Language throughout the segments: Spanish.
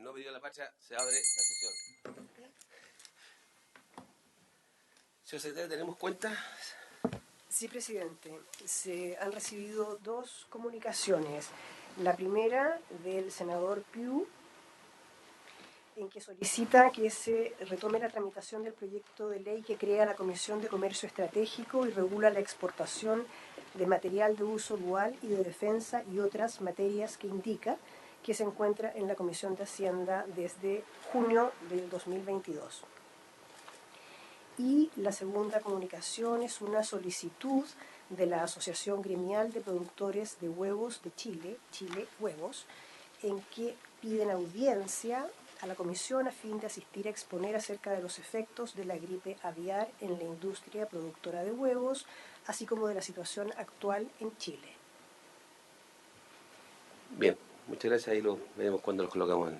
En nombre de la patria se abre la sesión. Señor secretario, ¿tenemos cuenta? Sí, presidente. Se han recibido dos comunicaciones. La primera del senador Piu, en que solicita que se retome la tramitación del proyecto de ley que crea la Comisión de Comercio Estratégico y regula la exportación de material de uso dual y de defensa y otras materias que indica que se encuentra en la Comisión de Hacienda desde junio del 2022. Y la segunda comunicación es una solicitud de la Asociación Gremial de Productores de Huevos de Chile, Chile Huevos, en que piden audiencia a la Comisión a fin de asistir a exponer acerca de los efectos de la gripe aviar en la industria productora de huevos, así como de la situación actual en Chile. Bien, muchas gracias. Ahí lo veremos cuando los colocamos.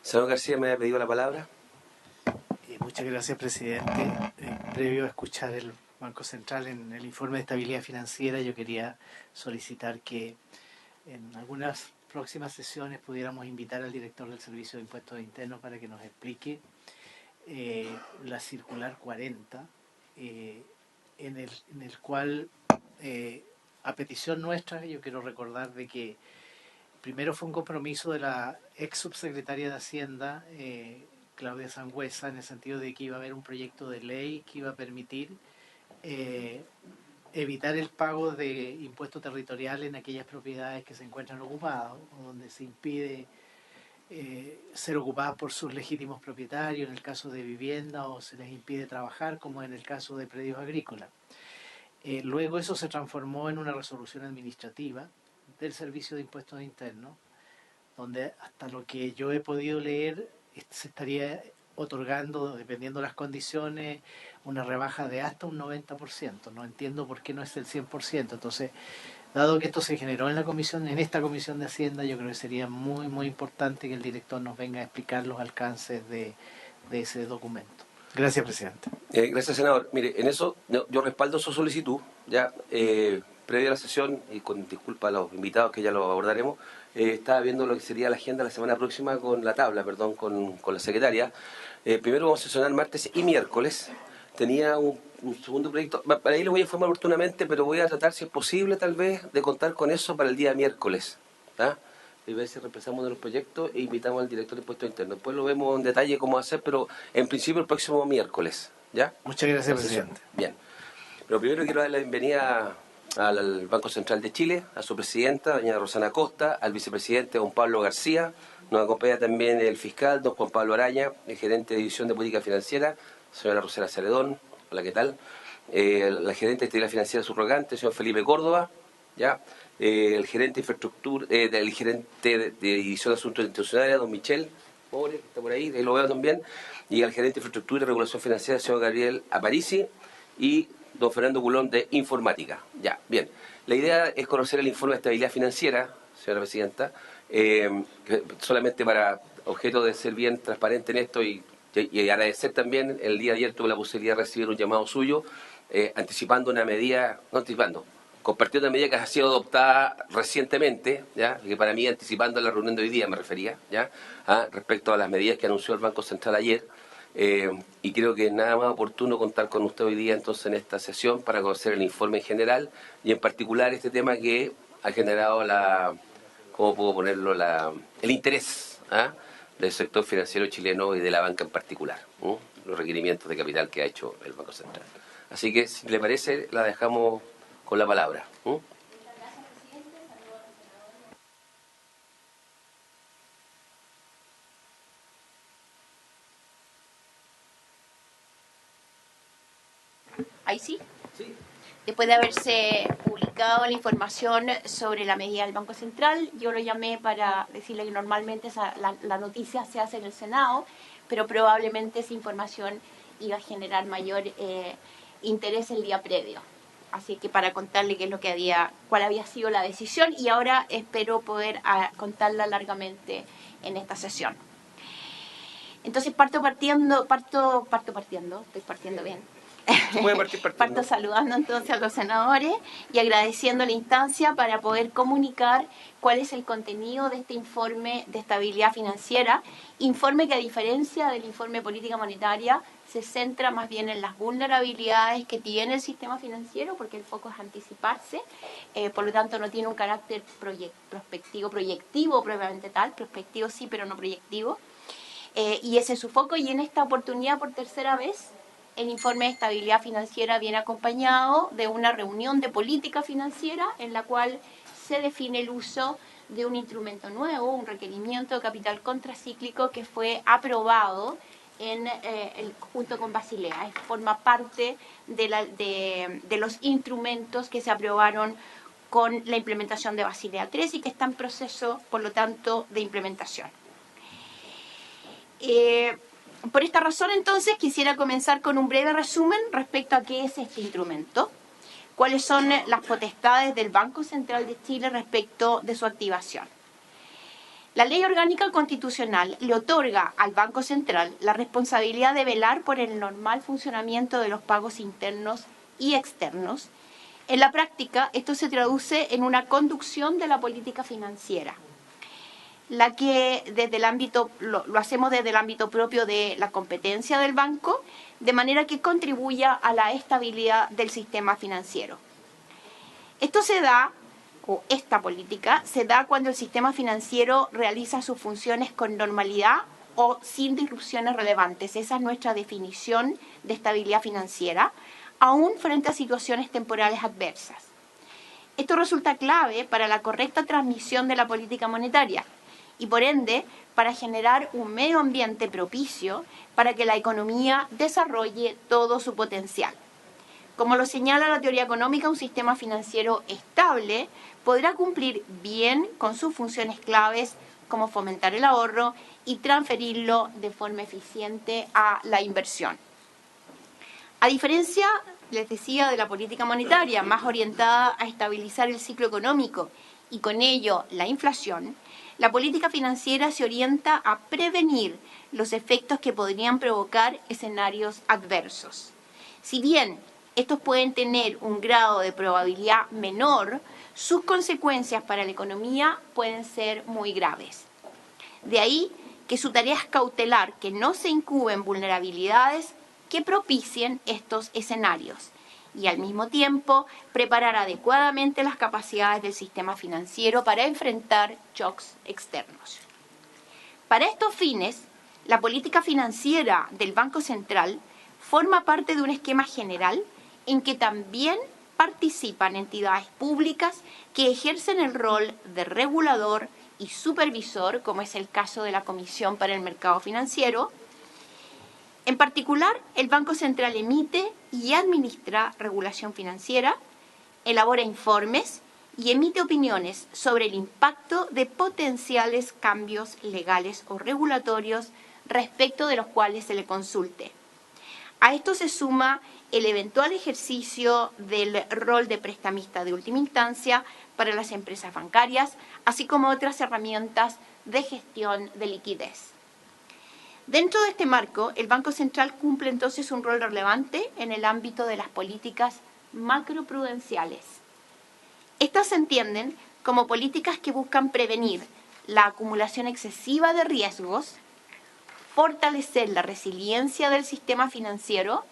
Señor García, ¿me ha pedido la palabra? Muchas gracias, presidente. Previo a escuchar el Banco Central en el informe de estabilidad financiera, yo quería solicitar que en algunas próximas sesiones pudiéramos invitar al director del Servicio de Impuestos Internos para que nos explique la circular 40, en el cual, a petición nuestra, yo quiero recordar de que primero fue un compromiso de la ex subsecretaria de Hacienda, Claudia Sangüesa, en el sentido de que iba a haber un proyecto de ley que iba a permitir evitar el pago de impuesto territorial en aquellas propiedades que se encuentran ocupadas o donde se impide ser ocupadas por sus legítimos propietarios, en el caso de vivienda, o se les impide trabajar, como en el caso de predios agrícolas. Luego eso se transformó en una resolución administrativa del Servicio de Impuestos Internos, donde hasta lo que yo he podido leer se estaría otorgando, dependiendo de las condiciones, una rebaja de hasta un 90%. No entiendo por qué no es el 100%. Entonces, dado que esto se generó en esta comisión de Hacienda, yo creo que sería muy, muy importante que el director nos venga a explicar los alcances de ese documento. Gracias, presidente. Gracias, senador. Mire, en eso yo respaldo su solicitud, ya previa a la sesión, y con disculpa a los invitados que ya lo abordaremos, estaba viendo lo que sería la agenda la semana próxima con la la secretaria. Primero vamos a sesionar martes y miércoles. Tenía un segundo proyecto, para ahí lo voy a informar oportunamente, pero voy a tratar, si es posible, tal vez, de contar con eso para el día miércoles. ¿Tá? Y ver si repensamos de los proyectos e invitamos al director de Impuestos Internos. Después lo vemos en detalle cómo hacer, pero en principio el próximo miércoles. ¿Ya? Muchas gracias, presidente. Bien. Pero primero quiero dar la bienvenida al Banco Central de Chile, a su presidenta, doña Rosana Costa, al vicepresidente, don Pablo García. Nos acompaña también el fiscal, don Juan Pablo Araña, el gerente de División de Política Financiera, señora Rosela Celedón. Hola, ¿qué tal? La gerente de Estabilidad Financiera subrogante, señor Felipe Córdoba. ¿Ya? El gerente de infraestructura, del gerente de División de Asuntos Institucionales, don Michel Pobre, que está por ahí lo veo también, y al gerente de infraestructura y regulación financiera, señor Gabriel Aparici, y don Fernando Culón de Informática. Ya, bien. La idea es conocer el informe de estabilidad financiera, señora presidenta, solamente para objeto de ser bien transparente en esto y agradecer también. El día de ayer tuve la posibilidad de recibir un llamado suyo, anticipando una medida, no anticipando, compartiendo una medida que ha sido adoptada recientemente, ¿ya? Que para mí, anticipando la reunión de hoy día, me refería, ¿ya? Respecto a las medidas que anunció el Banco Central ayer, y creo que es nada más oportuno contar con usted hoy día entonces en esta sesión para conocer el informe en general y en particular este tema que ha generado ¿cómo puedo ponerlo? El interés del sector financiero chileno y de la banca en particular, los requerimientos de capital que ha hecho el Banco Central. Así que, si le parece, la dejamos con la palabra. ¿Ahí sí? Sí. Después de haberse publicado la información sobre la medida del Banco Central, yo lo llamé para decirle que normalmente la noticia se hace en el Senado, pero probablemente esa información iba a generar mayor interés el día previo. Así que para contarle cuál había sido la decisión, y ahora espero poder contarla largamente en esta sesión. Entonces estoy partiendo bien. Puede partir partiendo. Parto saludando entonces a los senadores y agradeciendo la instancia para poder comunicar cuál es el contenido de este informe de estabilidad financiera, informe que a diferencia del informe de política monetaria se centra más bien en las vulnerabilidades que tiene el sistema financiero, porque el foco es anticiparse, por lo tanto no tiene un carácter proyectivo propiamente tal, prospectivo sí, pero no proyectivo, y ese es su foco, y en esta oportunidad por tercera vez el informe de estabilidad financiera viene acompañado de una reunión de política financiera en la cual se define el uso de un instrumento nuevo, un requerimiento de capital contracíclico que fue aprobado junto con Basilea. Forma parte de los instrumentos que se aprobaron con la implementación de Basilea III y que está en proceso, por lo tanto, de implementación. Por esta razón, entonces, quisiera comenzar con un breve resumen respecto a qué es este instrumento, cuáles son las potestades del Banco Central de Chile respecto de su activación. La Ley Orgánica Constitucional le otorga al Banco Central la responsabilidad de velar por el normal funcionamiento de los pagos internos y externos. En la práctica, esto se traduce en una conducción de la política financiera, la que desde el ámbito, lo hacemos desde el ámbito propio de la competencia del banco, de manera que contribuya a la estabilidad del sistema financiero. Esto se da, o esta política, se da cuando el sistema financiero realiza sus funciones con normalidad o sin disrupciones relevantes. Esa es nuestra definición de estabilidad financiera, aún frente a situaciones temporales adversas. Esto resulta clave para la correcta transmisión de la política monetaria, y por ende para generar un medio ambiente propicio para que la economía desarrolle todo su potencial. Como lo señala la teoría económica, un sistema financiero estable podrá cumplir bien con sus funciones claves como fomentar el ahorro y transferirlo de forma eficiente a la inversión. A diferencia, les decía, de la política monetaria, más orientada a estabilizar el ciclo económico y con ello la inflación, la política financiera se orienta a prevenir los efectos que podrían provocar escenarios adversos. Si bien estos pueden tener un grado de probabilidad menor, sus consecuencias para la economía pueden ser muy graves. De ahí que su tarea es cautelar que no se incuben vulnerabilidades que propicien estos escenarios y al mismo tiempo preparar adecuadamente las capacidades del sistema financiero para enfrentar shocks externos. Para estos fines, la política financiera del Banco Central forma parte de un esquema general en que también participan entidades públicas que ejercen el rol de regulador y supervisor, como es el caso de la Comisión para el Mercado Financiero. En particular, el Banco Central emite y administra regulación financiera, elabora informes y emite opiniones sobre el impacto de potenciales cambios legales o regulatorios respecto de los cuales se le consulte. A esto se suma el eventual ejercicio del rol de prestamista de última instancia para las empresas bancarias, así como otras herramientas de gestión de liquidez. Dentro de este marco, el Banco Central cumple entonces un rol relevante en el ámbito de las políticas macroprudenciales. Estas se entienden como políticas que buscan prevenir la acumulación excesiva de riesgos, fortalecer la resiliencia del sistema financiero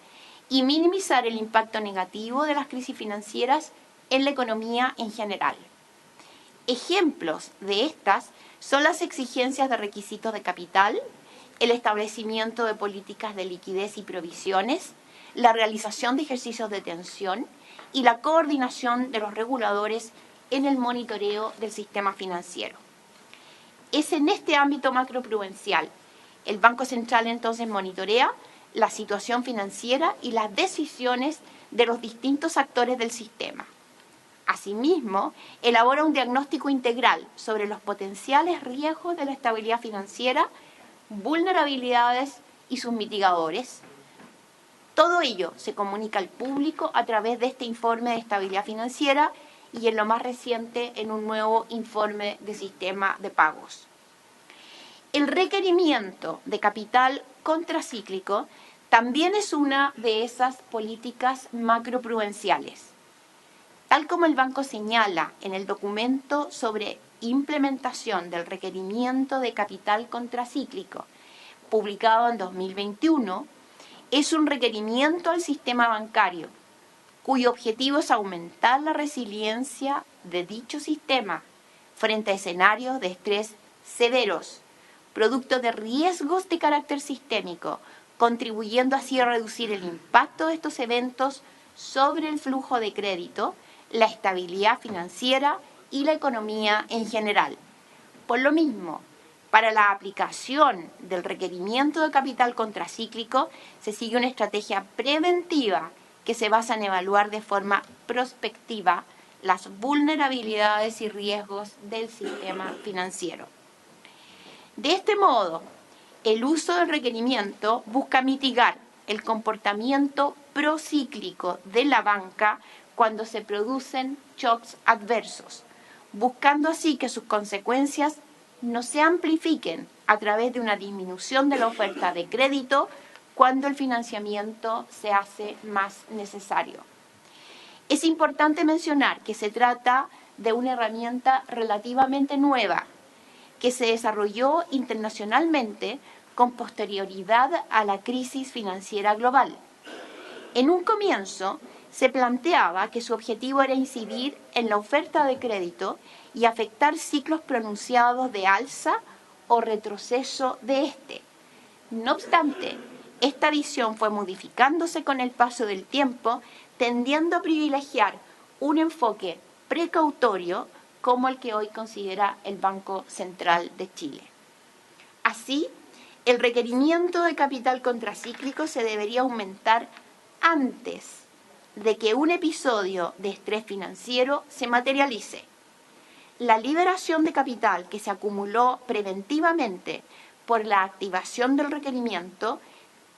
y minimizar el impacto negativo de las crisis financieras en la economía en general. Ejemplos de estas son las exigencias de requisitos de capital, el establecimiento de políticas de liquidez y provisiones, la realización de ejercicios de tensión y la coordinación de los reguladores en el monitoreo del sistema financiero. Es en este ámbito macroprudencial. El Banco Central entonces monitorea la situación financiera y las decisiones de los distintos actores del sistema. Asimismo, elabora un diagnóstico integral sobre los potenciales riesgos de la estabilidad financiera, vulnerabilidades y sus mitigadores. Todo ello se comunica al público a través de este informe de estabilidad financiera y en lo más reciente en un nuevo informe de sistema de pagos. El requerimiento de capital contracíclico también es una de esas políticas macroprudenciales. Tal como el banco señala en el documento sobre implementación del requerimiento de capital contracíclico, publicado en 2021, es un requerimiento al sistema bancario, cuyo objetivo es aumentar la resiliencia de dicho sistema frente a escenarios de estrés severos, producto de riesgos de carácter sistémico, contribuyendo así a reducir el impacto de estos eventos sobre el flujo de crédito, la estabilidad financiera y la economía en general. Por lo mismo, para la aplicación del requerimiento de capital contracíclico se sigue una estrategia preventiva que se basa en evaluar de forma prospectiva las vulnerabilidades y riesgos del sistema financiero. De este modo, el uso del requerimiento busca mitigar el comportamiento procíclico de la banca cuando se producen shocks adversos, buscando así que sus consecuencias no se amplifiquen a través de una disminución de la oferta de crédito cuando el financiamiento se hace más necesario. Es importante mencionar que se trata de una herramienta relativamente nueva que se desarrolló internacionalmente con posterioridad a la crisis financiera global. En un comienzo, se planteaba que su objetivo era incidir en la oferta de crédito y afectar ciclos pronunciados de alza o retroceso de este. No obstante, esta visión fue modificándose con el paso del tiempo, tendiendo a privilegiar un enfoque precautorio como el que hoy considera el Banco Central de Chile. Así, el requerimiento de capital contracíclico se debería aumentar antes de que un episodio de estrés financiero se materialice. La liberación de capital que se acumuló preventivamente por la activación del requerimiento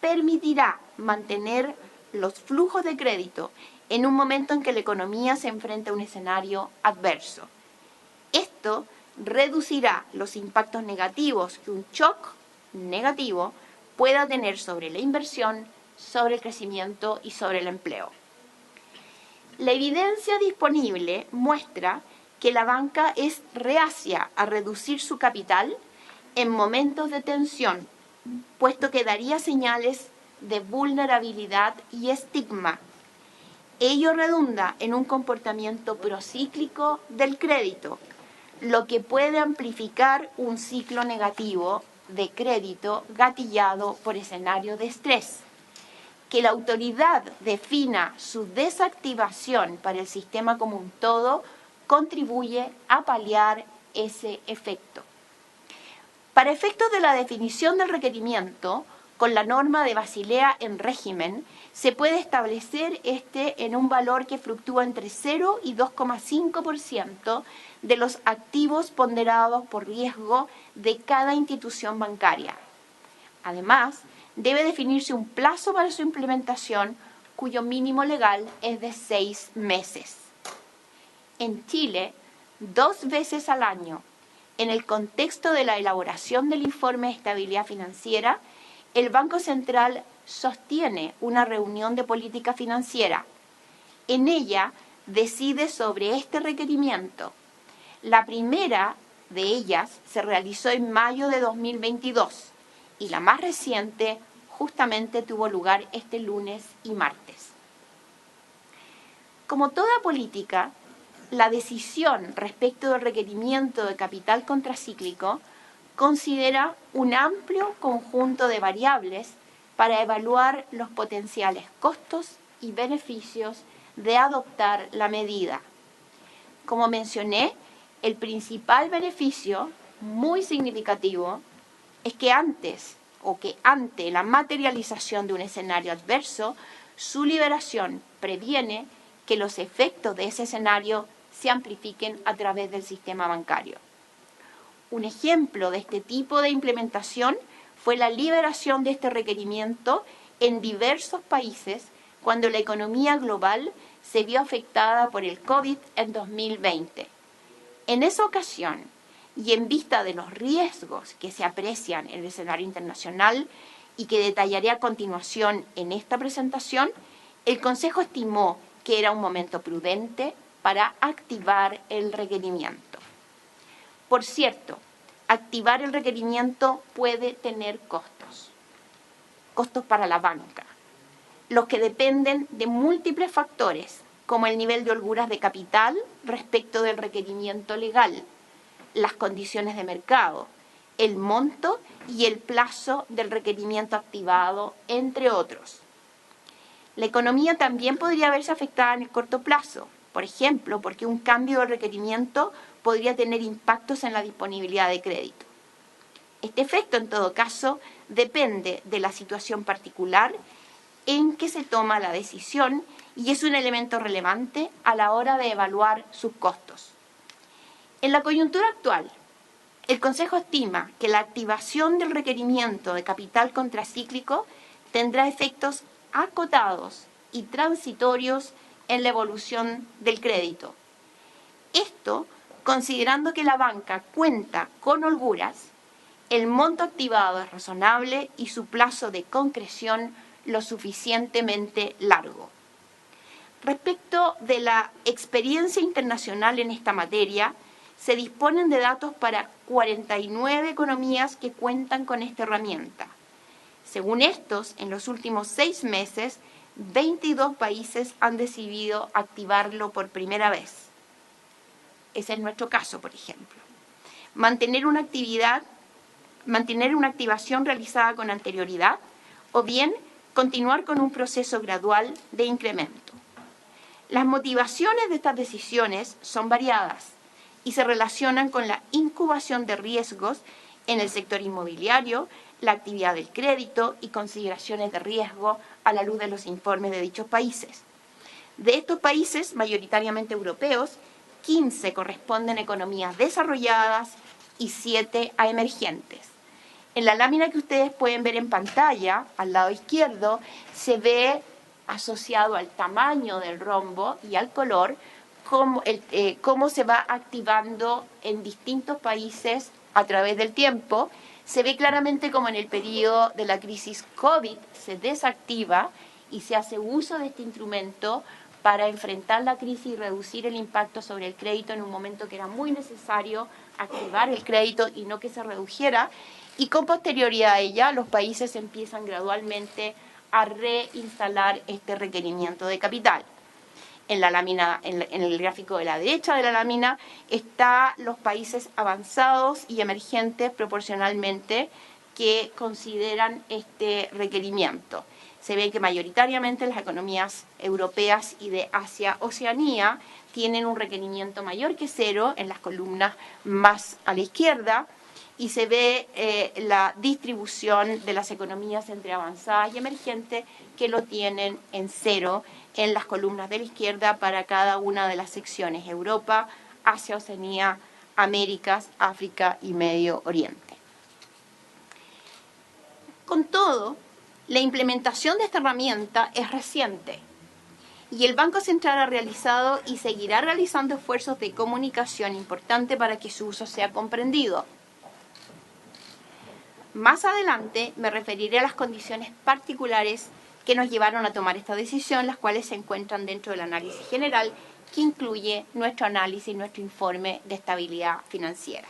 permitirá mantener los flujos de crédito en un momento en que la economía se enfrenta a un escenario adverso. Esto reducirá los impactos negativos que un shock negativo pueda tener sobre la inversión, sobre el crecimiento y sobre el empleo. La evidencia disponible muestra que la banca es reacia a reducir su capital en momentos de tensión, puesto que daría señales de vulnerabilidad y estigma. Ello redunda en un comportamiento procíclico del crédito, lo que puede amplificar un ciclo negativo de crédito gatillado por escenarios de estrés. Que la autoridad defina su desactivación para el sistema como un todo contribuye a paliar ese efecto. Para efectos de la definición del requerimiento, con la norma de Basilea en régimen, se puede establecer este en un valor que fluctúa entre 0 y 2,5% de los activos ponderados por riesgo de cada institución bancaria. Además, debe definirse un plazo para su implementación, cuyo mínimo legal es de 6 meses. En Chile, 2 veces al año, en el contexto de la elaboración del informe de estabilidad financiera, el Banco Central sostiene una reunión de política financiera. En ella decide sobre este requerimiento. La primera de ellas se realizó en mayo de 2022 y la más reciente justamente tuvo lugar este lunes y martes. Como toda política, la decisión respecto del requerimiento de capital contracíclico considera un amplio conjunto de variables para evaluar los potenciales costos y beneficios de adoptar la medida. Como mencioné, el principal beneficio, muy significativo, es que ante la materialización de un escenario adverso, su liberación previene que los efectos de ese escenario se amplifiquen a través del sistema bancario. Un ejemplo de este tipo de implementación fue la liberación de este requerimiento en diversos países cuando la economía global se vio afectada por el COVID en 2020. En esa ocasión, y en vista de los riesgos que se aprecian en el escenario internacional, y que detallaré a continuación en esta presentación, el Consejo estimó que era un momento prudente para activar el requerimiento. Por cierto, activar el requerimiento puede tener costos para la banca, los que dependen de múltiples factores, como el nivel de holguras de capital respecto del requerimiento legal, las condiciones de mercado, el monto y el plazo del requerimiento activado, entre otros. La economía también podría verse afectada en el corto plazo, por ejemplo, porque un cambio del requerimiento podría tener impactos en la disponibilidad de crédito. Este efecto, en todo caso, depende de la situación particular en que se toma la decisión y es un elemento relevante a la hora de evaluar sus costos. En la coyuntura actual, el Consejo estima que la activación del requerimiento de capital contracíclico tendrá efectos acotados y transitorios en la evolución del crédito. Esto considerando que la banca cuenta con holguras, el monto activado es razonable y su plazo de concreción lo suficientemente largo. Respecto de la experiencia internacional en esta materia, se disponen de datos para 49 economías que cuentan con esta herramienta. Según estos, en los últimos 6 meses, 22 países han decidido activarlo por primera vez. Ese es nuestro caso, por ejemplo. Mantener una activación realizada con anterioridad o bien continuar con un proceso gradual de incremento. Las motivaciones de estas decisiones son variadas y se relacionan con la incubación de riesgos en el sector inmobiliario, la actividad del crédito y consideraciones de riesgo a la luz de los informes de dichos países. De estos países, mayoritariamente europeos, 15 corresponden a economías desarrolladas y 7 a emergentes. En la lámina que ustedes pueden ver en pantalla, al lado izquierdo, se ve asociado al tamaño del rombo y al color, cómo se va activando en distintos países a través del tiempo. Se ve claramente como en el periodo de la crisis COVID se desactiva y se hace uso de este instrumento para enfrentar la crisis y reducir el impacto sobre el crédito en un momento que era muy necesario activar el crédito y no que se redujera. Y con posterioridad a ella, los países empiezan gradualmente a reinstalar este requerimiento de capital. En la lámina, en el gráfico de la derecha de la lámina, están los países avanzados y emergentes proporcionalmente que consideran este requerimiento. Se ve que mayoritariamente las economías europeas y de Asia-Oceanía tienen un requerimiento mayor que 0 en las columnas más a la izquierda, y se ve la distribución de las economías entre avanzadas y emergentes que lo tienen en 0 en las columnas de la izquierda para cada una de las secciones: Europa, Asia, Oceanía, Américas, África y Medio Oriente. Con todo, la implementación de esta herramienta es reciente y el Banco Central ha realizado y seguirá realizando esfuerzos de comunicación importantes para que su uso sea comprendido. Más adelante me referiré a las condiciones particulares que nos llevaron a tomar esta decisión, las cuales se encuentran dentro del análisis general que incluye nuestro análisis y nuestro informe de estabilidad financiera.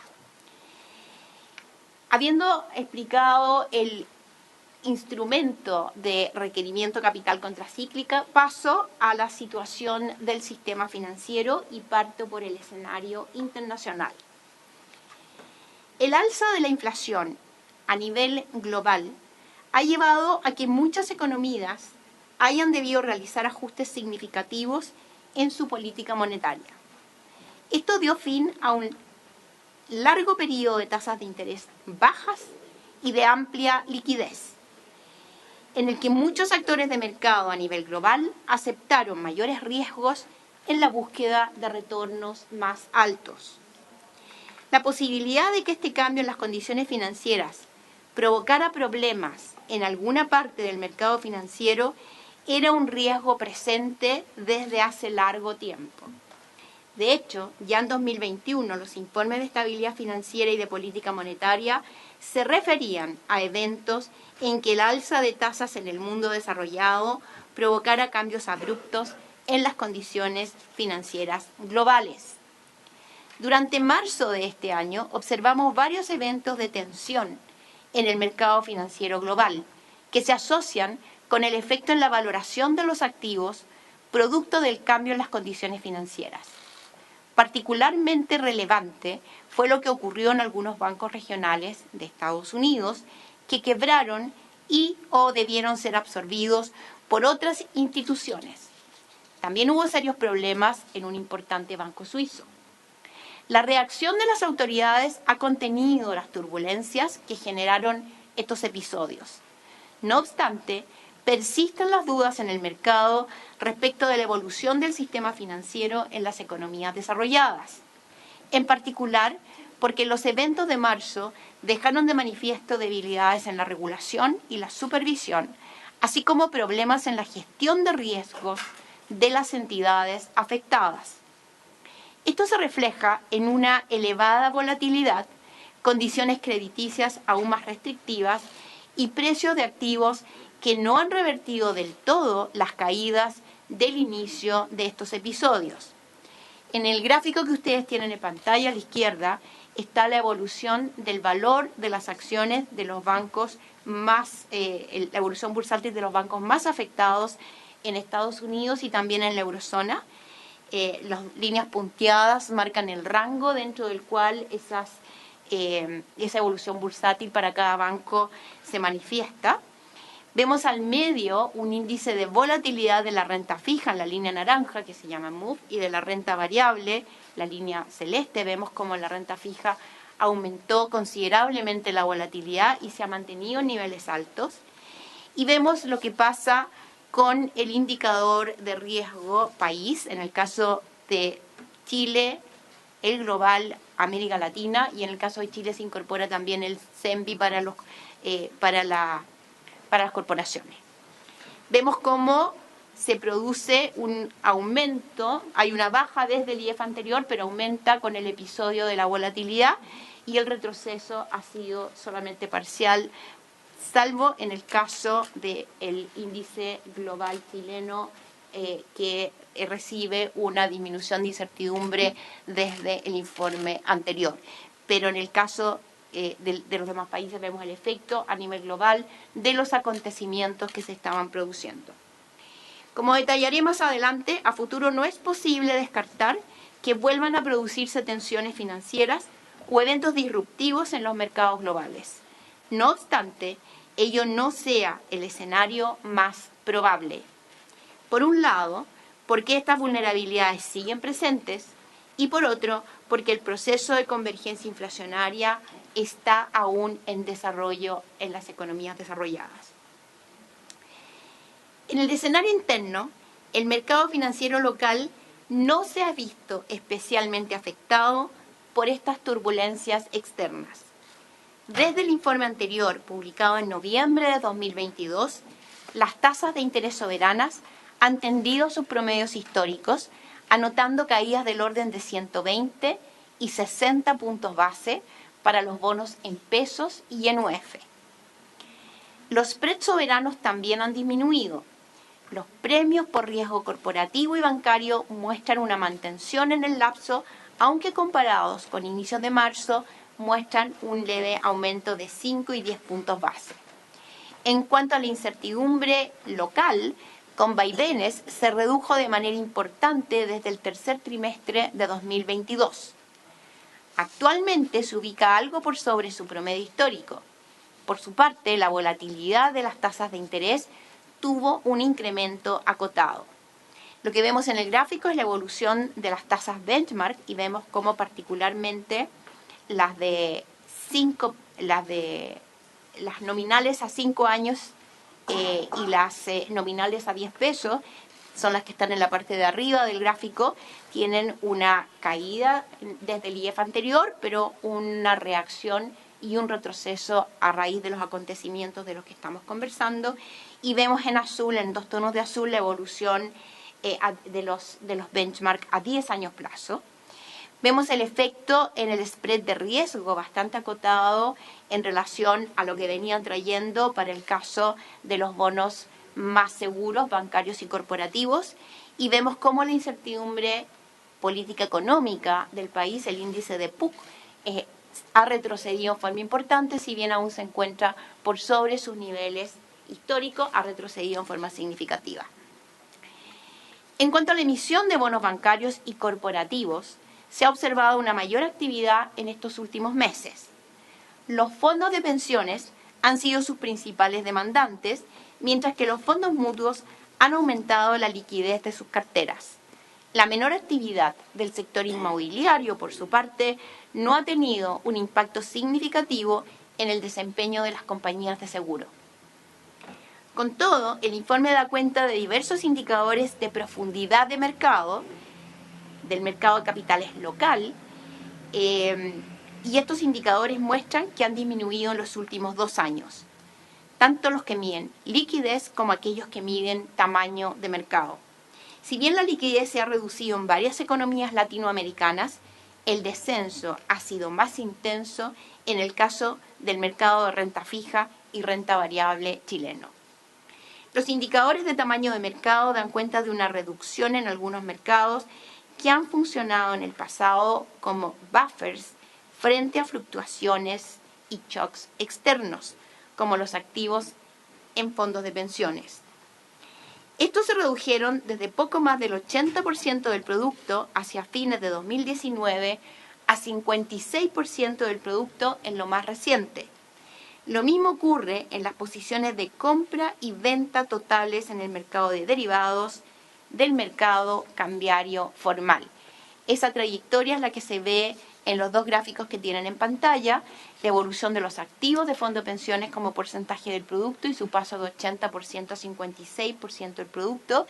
Habiendo explicado el instrumento de requerimiento capital contracíclica, paso a la situación del sistema financiero y parto por el escenario internacional. El alza de la inflación a nivel global ha llevado a que muchas economías hayan debido realizar ajustes significativos en su política monetaria. Esto dio fin a un largo periodo de tasas de interés bajas y de amplia liquidez, en el que muchos actores de mercado a nivel global aceptaron mayores riesgos en la búsqueda de retornos más altos. La posibilidad de que este cambio en las condiciones financieras provocara problemas en alguna parte del mercado financiero era un riesgo presente desde hace largo tiempo. De hecho, ya en 2021 los informes de estabilidad financiera y de política monetaria se referían a eventos en que el alza de tasas en el mundo desarrollado provocara cambios abruptos en las condiciones financieras globales. Durante marzo de este año observamos varios eventos de tensión en el mercado financiero global que se asocian con el efecto en la valoración de los activos producto del cambio en las condiciones financieras. Particularmente relevante fue lo que ocurrió en algunos bancos regionales de Estados Unidos que quebraron y o debieron ser absorbidos por otras instituciones. También hubo serios problemas en un importante banco suizo. La reacción de las autoridades ha contenido las turbulencias que generaron estos episodios. No obstante, persisten las dudas en el mercado respecto de la evolución del sistema financiero en las economías desarrolladas. En particular, porque los eventos de marzo dejaron de manifiesto debilidades en la regulación y la supervisión, así como problemas en la gestión de riesgos de las entidades afectadas. Esto se refleja en una elevada volatilidad, condiciones crediticias aún más restrictivas y precios de activos que no han revertido del todo las caídas del inicio de estos episodios. En el gráfico que ustedes tienen en pantalla a la izquierda está la evolución del valor de las acciones de los bancos más, la evolución bursátil de los bancos más afectados en Estados Unidos y también en la eurozona. Las líneas punteadas marcan el rango dentro del cual esa evolución bursátil para cada banco se manifiesta. Vemos al medio un índice de volatilidad de la renta fija en la línea naranja, que se llama MOVE, y de la renta variable, la línea celeste. Vemos cómo la renta fija aumentó considerablemente la volatilidad y se ha mantenido en niveles altos. Y vemos lo que pasa con el indicador de riesgo país, en el caso de Chile, el global, América Latina, y en el caso de Chile se incorpora también el CENVI para las corporaciones. Vemos cómo se produce un aumento, hay una baja desde el IEF anterior, pero aumenta con el episodio de la volatilidad y el retroceso ha sido solamente parcial, salvo en el caso del índice global chileno que recibe una disminución de incertidumbre desde el informe anterior. Pero en el caso de los demás países vemos el efecto a nivel global de los acontecimientos que se estaban produciendo. Como detallaré más adelante, a futuro no es posible descartar que vuelvan a producirse tensiones financieras o eventos disruptivos en los mercados globales. No obstante, ello no sea el escenario más probable. Por un lado, porque estas vulnerabilidades siguen presentes y por otro, porque el proceso de convergencia inflacionaria está aún en desarrollo en las economías desarrolladas. En el escenario interno, el mercado financiero local no se ha visto especialmente afectado por estas turbulencias externas. Desde el informe anterior, publicado en noviembre de 2022, las tasas de interés soberanas han tendido sus promedios históricos, anotando caídas del orden de 120 y 60 puntos base para los bonos en pesos y en UF. Los spreads soberanos también han disminuido. Los premios por riesgo corporativo y bancario muestran una mantención en el lapso, aunque comparados con inicios de marzo, muestran un leve aumento de 5 y 10 puntos base. En cuanto a la incertidumbre local, con vaivenes se redujo de manera importante desde el tercer trimestre de 2022. Actualmente se ubica algo por sobre su promedio histórico. Por su parte, la volatilidad de las tasas de interés tuvo un incremento acotado. Lo que vemos en el gráfico es la evolución de las tasas benchmark y vemos cómo particularmente las nominales a 5 años y las nominales a 10 pesos, son las que están en la parte de arriba del gráfico, tienen una caída desde el IEF anterior, pero una reacción y un retroceso a raíz de los acontecimientos de los que estamos conversando. Y vemos en azul, en 2 tonos de azul, la evolución de los benchmark a 10 años plazo. Vemos el efecto en el spread de riesgo bastante acotado en relación a lo que venían trayendo para el caso de los bonos más seguros, bancarios y corporativos, y vemos cómo la incertidumbre política económica del país, el índice de PUC, ha retrocedido en forma importante, si bien aún se encuentra por sobre sus niveles históricos, ha retrocedido en forma significativa. En cuanto a la emisión de bonos bancarios y corporativos, se ha observado una mayor actividad en estos últimos meses. Los fondos de pensiones han sido sus principales demandantes, mientras que los fondos mutuos han aumentado la liquidez de sus carteras. La menor actividad del sector inmobiliario, por su parte, no ha tenido un impacto significativo en el desempeño de las compañías de seguro. Con todo, el informe da cuenta de diversos indicadores de profundidad de mercado, del mercado de capitales local, y estos indicadores muestran que han disminuido en los últimos 2 años, tanto los que miden liquidez como aquellos que miden tamaño de mercado. Si bien la liquidez se ha reducido en varias economías latinoamericanas, el descenso ha sido más intenso en el caso del mercado de renta fija y renta variable chileno. Los indicadores de tamaño de mercado dan cuenta de una reducción en algunos mercados que han funcionado en el pasado como buffers frente a fluctuaciones y shocks externos, como los activos en fondos de pensiones. Estos se redujeron desde poco más del 80% del producto hacia fines de 2019 a 56% del producto en lo más reciente. Lo mismo ocurre en las posiciones de compra y venta totales en el mercado de derivados del mercado cambiario formal. Esa trayectoria es la que se ve en los 2 gráficos que tienen en pantalla, la evolución de los activos de fondo de pensiones como porcentaje del producto y su paso de 80% a 56% del producto,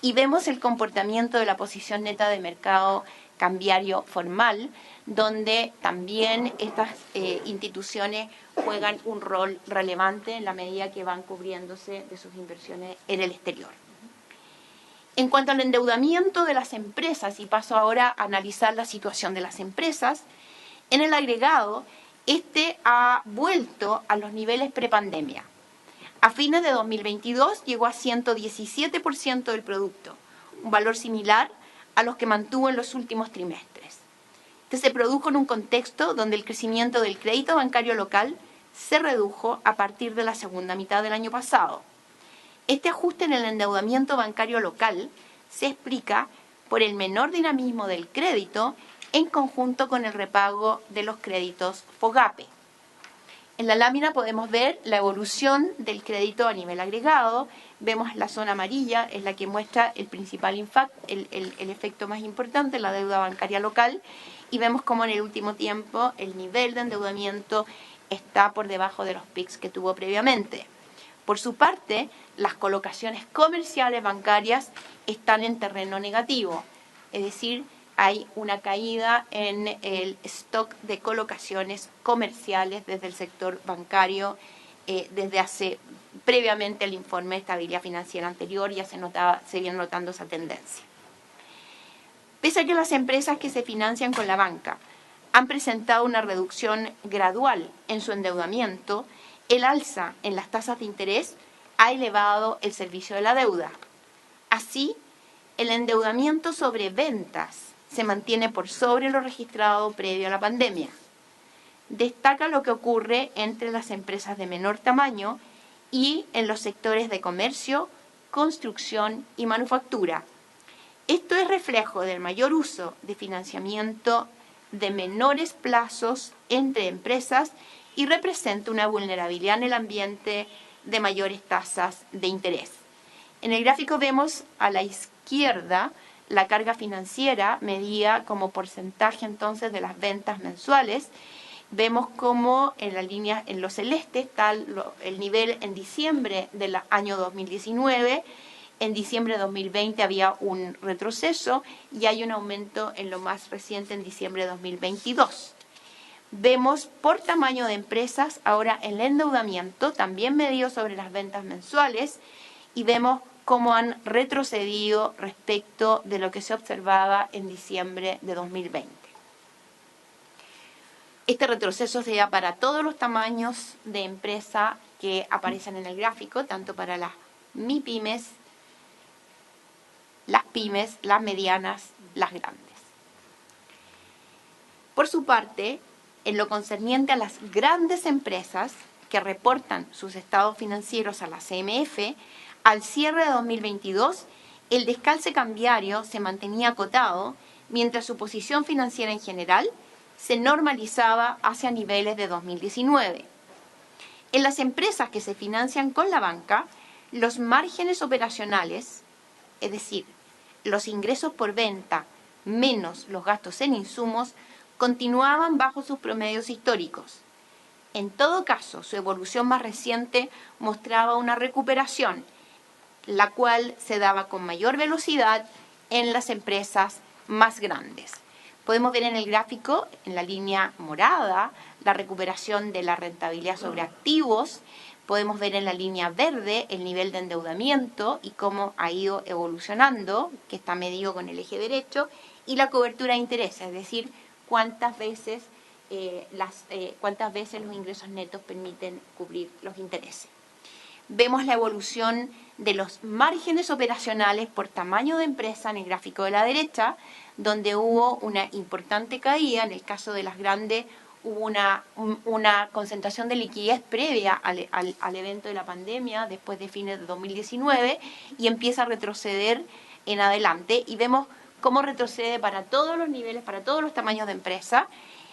y vemos el comportamiento de la posición neta de mercado cambiario formal, donde también estas instituciones juegan un rol relevante en la medida que van cubriéndose de sus inversiones en el exterior. En cuanto al endeudamiento de las empresas, y paso ahora a analizar la situación de las empresas, en el agregado, este ha vuelto a los niveles prepandemia. A fines de 2022 llegó a 117% del producto, un valor similar a los que mantuvo en los últimos trimestres. Este se produjo en un contexto donde el crecimiento del crédito bancario local se redujo a partir de la segunda mitad del año pasado. Este ajuste en el endeudamiento bancario local se explica por el menor dinamismo del crédito en conjunto con el repago de los créditos FOGAPE. En la lámina podemos ver la evolución del crédito a nivel agregado. Vemos la zona amarilla, es la que muestra el principal el efecto más importante, la deuda bancaria local, y vemos cómo en el último tiempo el nivel de endeudamiento está por debajo de los picos que tuvo previamente. Por su parte, las colocaciones comerciales bancarias están en terreno negativo, es decir, hay una caída en el stock de colocaciones comerciales desde el sector bancario desde hace previamente el informe de estabilidad financiera anterior, ya se viene notando esa tendencia. Pese a que las empresas que se financian con la banca han presentado una reducción gradual en su endeudamiento, el alza en las tasas de interés ha elevado el servicio de la deuda. Así, el endeudamiento sobre ventas se mantiene por sobre lo registrado previo a la pandemia. Destaca lo que ocurre entre las empresas de menor tamaño y en los sectores de comercio, construcción y manufactura. Esto es reflejo del mayor uso de financiamiento de menores plazos entre empresas y representa una vulnerabilidad en el ambiente de mayores tasas de interés. En el gráfico vemos a la izquierda la carga financiera medida como porcentaje entonces de las ventas mensuales. Vemos como en la línea en lo celeste está el nivel en diciembre del año 2019. En diciembre de 2020 había un retroceso y hay un aumento en lo más reciente en diciembre de 2022. Vemos por tamaño de empresas ahora el endeudamiento, también medido sobre las ventas mensuales, y vemos cómo han retrocedido respecto de lo que se observaba en diciembre de 2020. Este retroceso se da para todos los tamaños de empresa que aparecen en el gráfico, tanto para las MIPYMES, las pymes, las medianas, las grandes. Por su parte, en lo concerniente a las grandes empresas que reportan sus estados financieros a la CMF, al cierre de 2022, el descalce cambiario se mantenía acotado, mientras su posición financiera en general se normalizaba hacia niveles de 2019. En las empresas que se financian con la banca, los márgenes operacionales, es decir, los ingresos por venta menos los gastos en insumos, continuaban bajo sus promedios históricos. En todo caso, su evolución más reciente mostraba una recuperación, la cual se daba con mayor velocidad en las empresas más grandes. Podemos ver en el gráfico, en la línea morada, la recuperación de la rentabilidad sobre activos. Podemos ver en la línea verde el nivel de endeudamiento y cómo ha ido evolucionando, que está medido con el eje derecho, y la cobertura de intereses, es decir, cuántas veces los ingresos netos permiten cubrir los intereses. Vemos la evolución de los márgenes operacionales por tamaño de empresa en el gráfico de la derecha, donde hubo una importante caída. En el caso de las grandes hubo una concentración de liquidez previa al evento de la pandemia, después de fines de 2019, y empieza a retroceder en adelante. Y vemos cómo retrocede para todos los niveles, para todos los tamaños de empresa.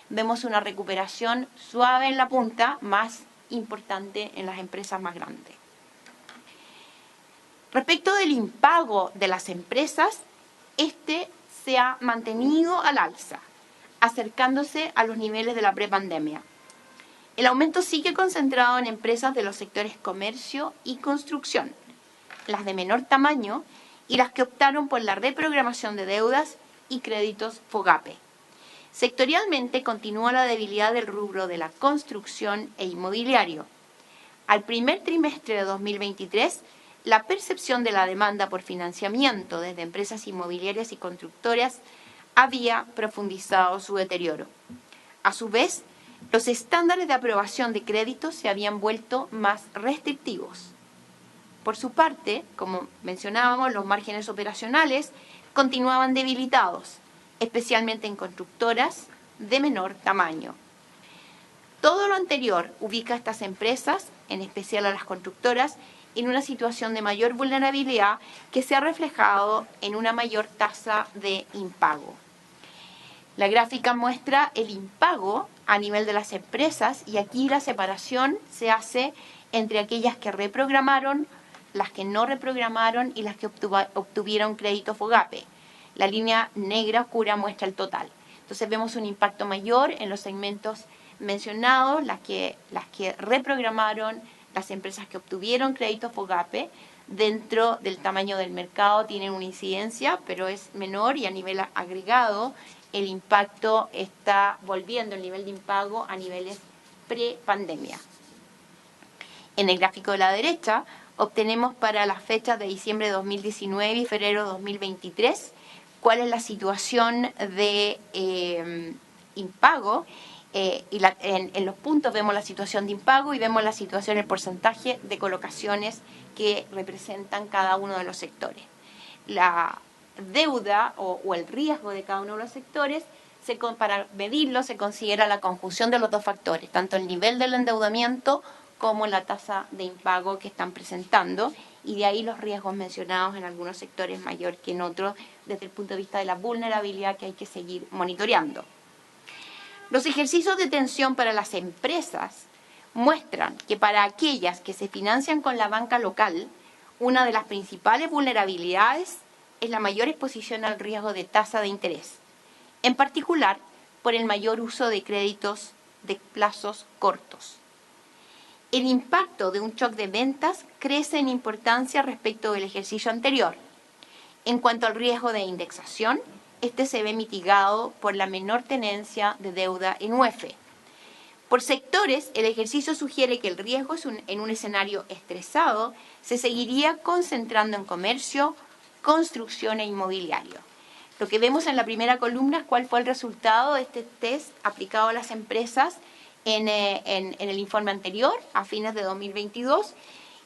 Vemos una recuperación suave en la punta, más importante en las empresas más grandes. Respecto del impago de las empresas, este se ha mantenido al alza, acercándose a los niveles de la prepandemia. El aumento sigue concentrado en empresas de los sectores comercio y construcción, las de menor tamaño y las que optaron por la reprogramación de deudas y créditos FOGAPE. Sectorialmente continúa la debilidad del rubro de la construcción e inmobiliario. Al primer trimestre de 2023, la percepción de la demanda por financiamiento desde empresas inmobiliarias y constructoras había profundizado su deterioro. A su vez, los estándares de aprobación de créditos se habían vuelto más restrictivos. Por su parte, como mencionábamos, los márgenes operacionales continuaban debilitados, especialmente en constructoras de menor tamaño. Todo lo anterior ubica a estas empresas, en especial a las constructoras, en una situación de mayor vulnerabilidad que se ha reflejado en una mayor tasa de impago. La gráfica muestra el impago a nivel de las empresas y aquí la separación se hace entre aquellas que reprogramaron, las que no reprogramaron y las que obtuvieron crédito FOGAPE. La línea negra oscura muestra el total. Entonces vemos un impacto mayor en los segmentos mencionados, las que reprogramaron, las empresas que obtuvieron crédito FOGAPE. Dentro del tamaño del mercado tienen una incidencia, pero es menor y a nivel agregado el impacto está volviendo el nivel de impago a niveles pre-pandemia. En el gráfico de la derecha obtenemos para las fechas de diciembre de 2019 y febrero de 2023 cuál es la situación de impago. En los puntos vemos la situación de impago y vemos la situación, el porcentaje de colocaciones que representan cada uno de los sectores. La deuda o el riesgo de cada uno de los sectores, para medirlo se considera la conjunción de los dos factores, tanto el nivel del endeudamiento como la tasa de impago que están presentando, y de ahí los riesgos mencionados en algunos sectores mayor que en otros, desde el punto de vista de la vulnerabilidad que hay que seguir monitoreando. Los ejercicios de tensión para las empresas muestran que para aquellas que se financian con la banca local, una de las principales vulnerabilidades es la mayor exposición al riesgo de tasa de interés, en particular por el mayor uso de créditos de plazos cortos. El impacto de un shock de ventas crece en importancia respecto del ejercicio anterior. En cuanto al riesgo de indexación, este se ve mitigado por la menor tenencia de deuda en UEF. Por sectores, el ejercicio sugiere que el riesgo en un escenario estresado se seguiría concentrando en comercio, construcción e inmobiliario. Lo que vemos en la primera columna es cuál fue el resultado de este test aplicado a las empresas en el informe anterior, a fines de 2022,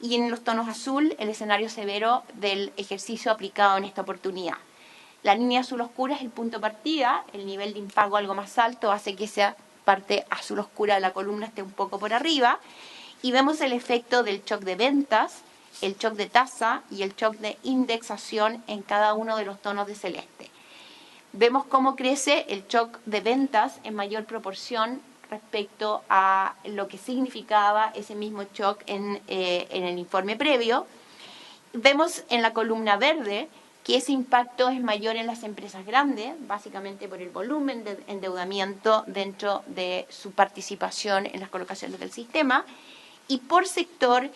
y en los tonos azul, el escenario severo del ejercicio aplicado en esta oportunidad. La línea azul oscura es el punto de partida, el nivel de impago algo más alto hace que esa parte azul oscura de la columna esté un poco por arriba, y vemos el efecto del shock de ventas, el shock de tasa y el shock de indexación en cada uno de los tonos de celeste. Vemos cómo crece el shock de ventas en mayor proporción respecto a lo que significaba ese mismo shock en el informe previo. Vemos en la columna verde que ese impacto es mayor en las empresas grandes, básicamente por el volumen de endeudamiento dentro de su participación en las colocaciones del sistema, y por sector,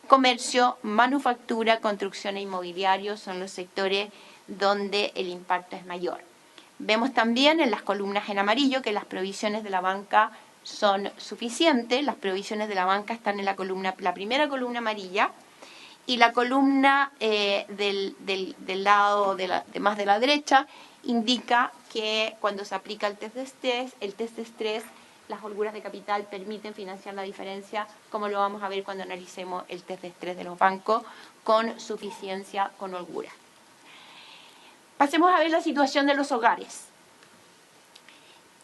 comercio, manufactura, construcción e inmobiliario son los sectores donde el impacto es mayor. Vemos también en las columnas en amarillo que las provisiones de la banca son suficientes. Las provisiones de la banca están en la primera columna amarilla, y la columna del lado más de la derecha indica que cuando se aplica el test de estrés, las holguras de capital permiten financiar la diferencia, como lo vamos a ver cuando analicemos el test de estrés de los bancos, con suficiencia, con holgura. Pasemos a ver la situación de los hogares.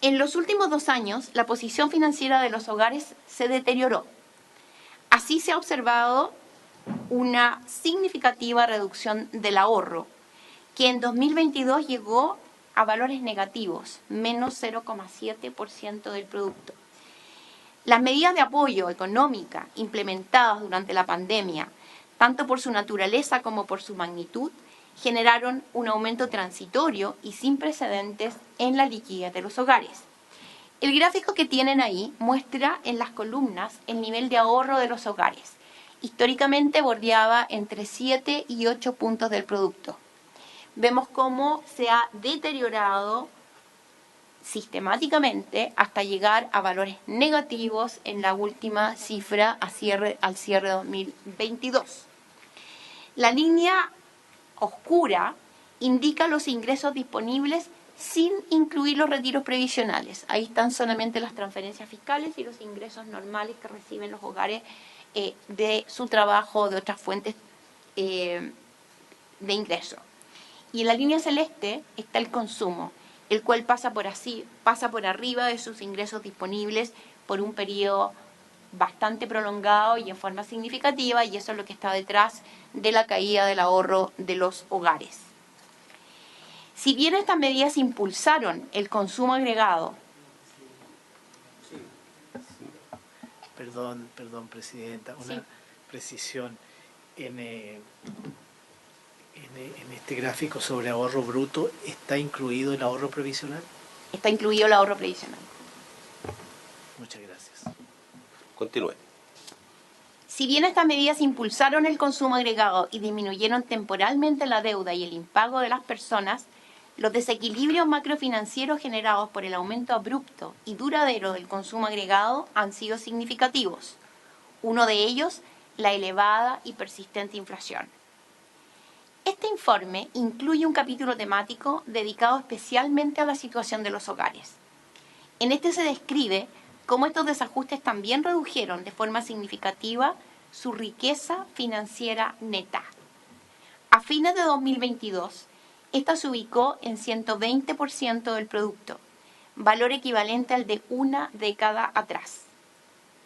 En los últimos 2 años, la posición financiera de los hogares se deterioró. Así se ha observado una significativa reducción del ahorro, que en 2022 llegó a valores negativos, menos 0,7% del producto. Las medidas de apoyo económica implementadas durante la pandemia, tanto por su naturaleza como por su magnitud, generaron un aumento transitorio y sin precedentes en la liquidez de los hogares. El gráfico que tienen ahí muestra en las columnas el nivel de ahorro de los hogares. Históricamente bordeaba entre 7 y 8 puntos del producto. Vemos cómo se ha deteriorado sistemáticamente hasta llegar a valores negativos en la última cifra al cierre 2022. La línea oscura indica los ingresos disponibles sin incluir los retiros previsionales. Ahí están solamente las transferencias fiscales y los ingresos normales que reciben los hogares de su trabajo o de otras fuentes de ingreso. Y en la línea celeste está el consumo, el cual pasa por arriba de sus ingresos disponibles por un periodo bastante prolongado y en forma significativa, y eso es lo que está detrás de la caída del ahorro de los hogares. Si bien estas medidas impulsaron el consumo agregado. Perdón, Presidenta, una precisión. En este gráfico sobre ahorro bruto, ¿está incluido el ahorro previsional? Está incluido el ahorro previsional. Muchas gracias. Continúe. Si bien estas medidas impulsaron el consumo agregado y disminuyeron temporalmente la deuda y el impago de las personas, los desequilibrios macrofinancieros generados por el aumento abrupto y duradero del consumo agregado han sido significativos. Uno de ellos, la elevada y persistente inflación. Este informe incluye un capítulo temático dedicado especialmente a la situación de los hogares. En este se describe cómo estos desajustes también redujeron de forma significativa su riqueza financiera neta. A fines de 2022, esta se ubicó en 120% del producto, valor equivalente al de una década atrás.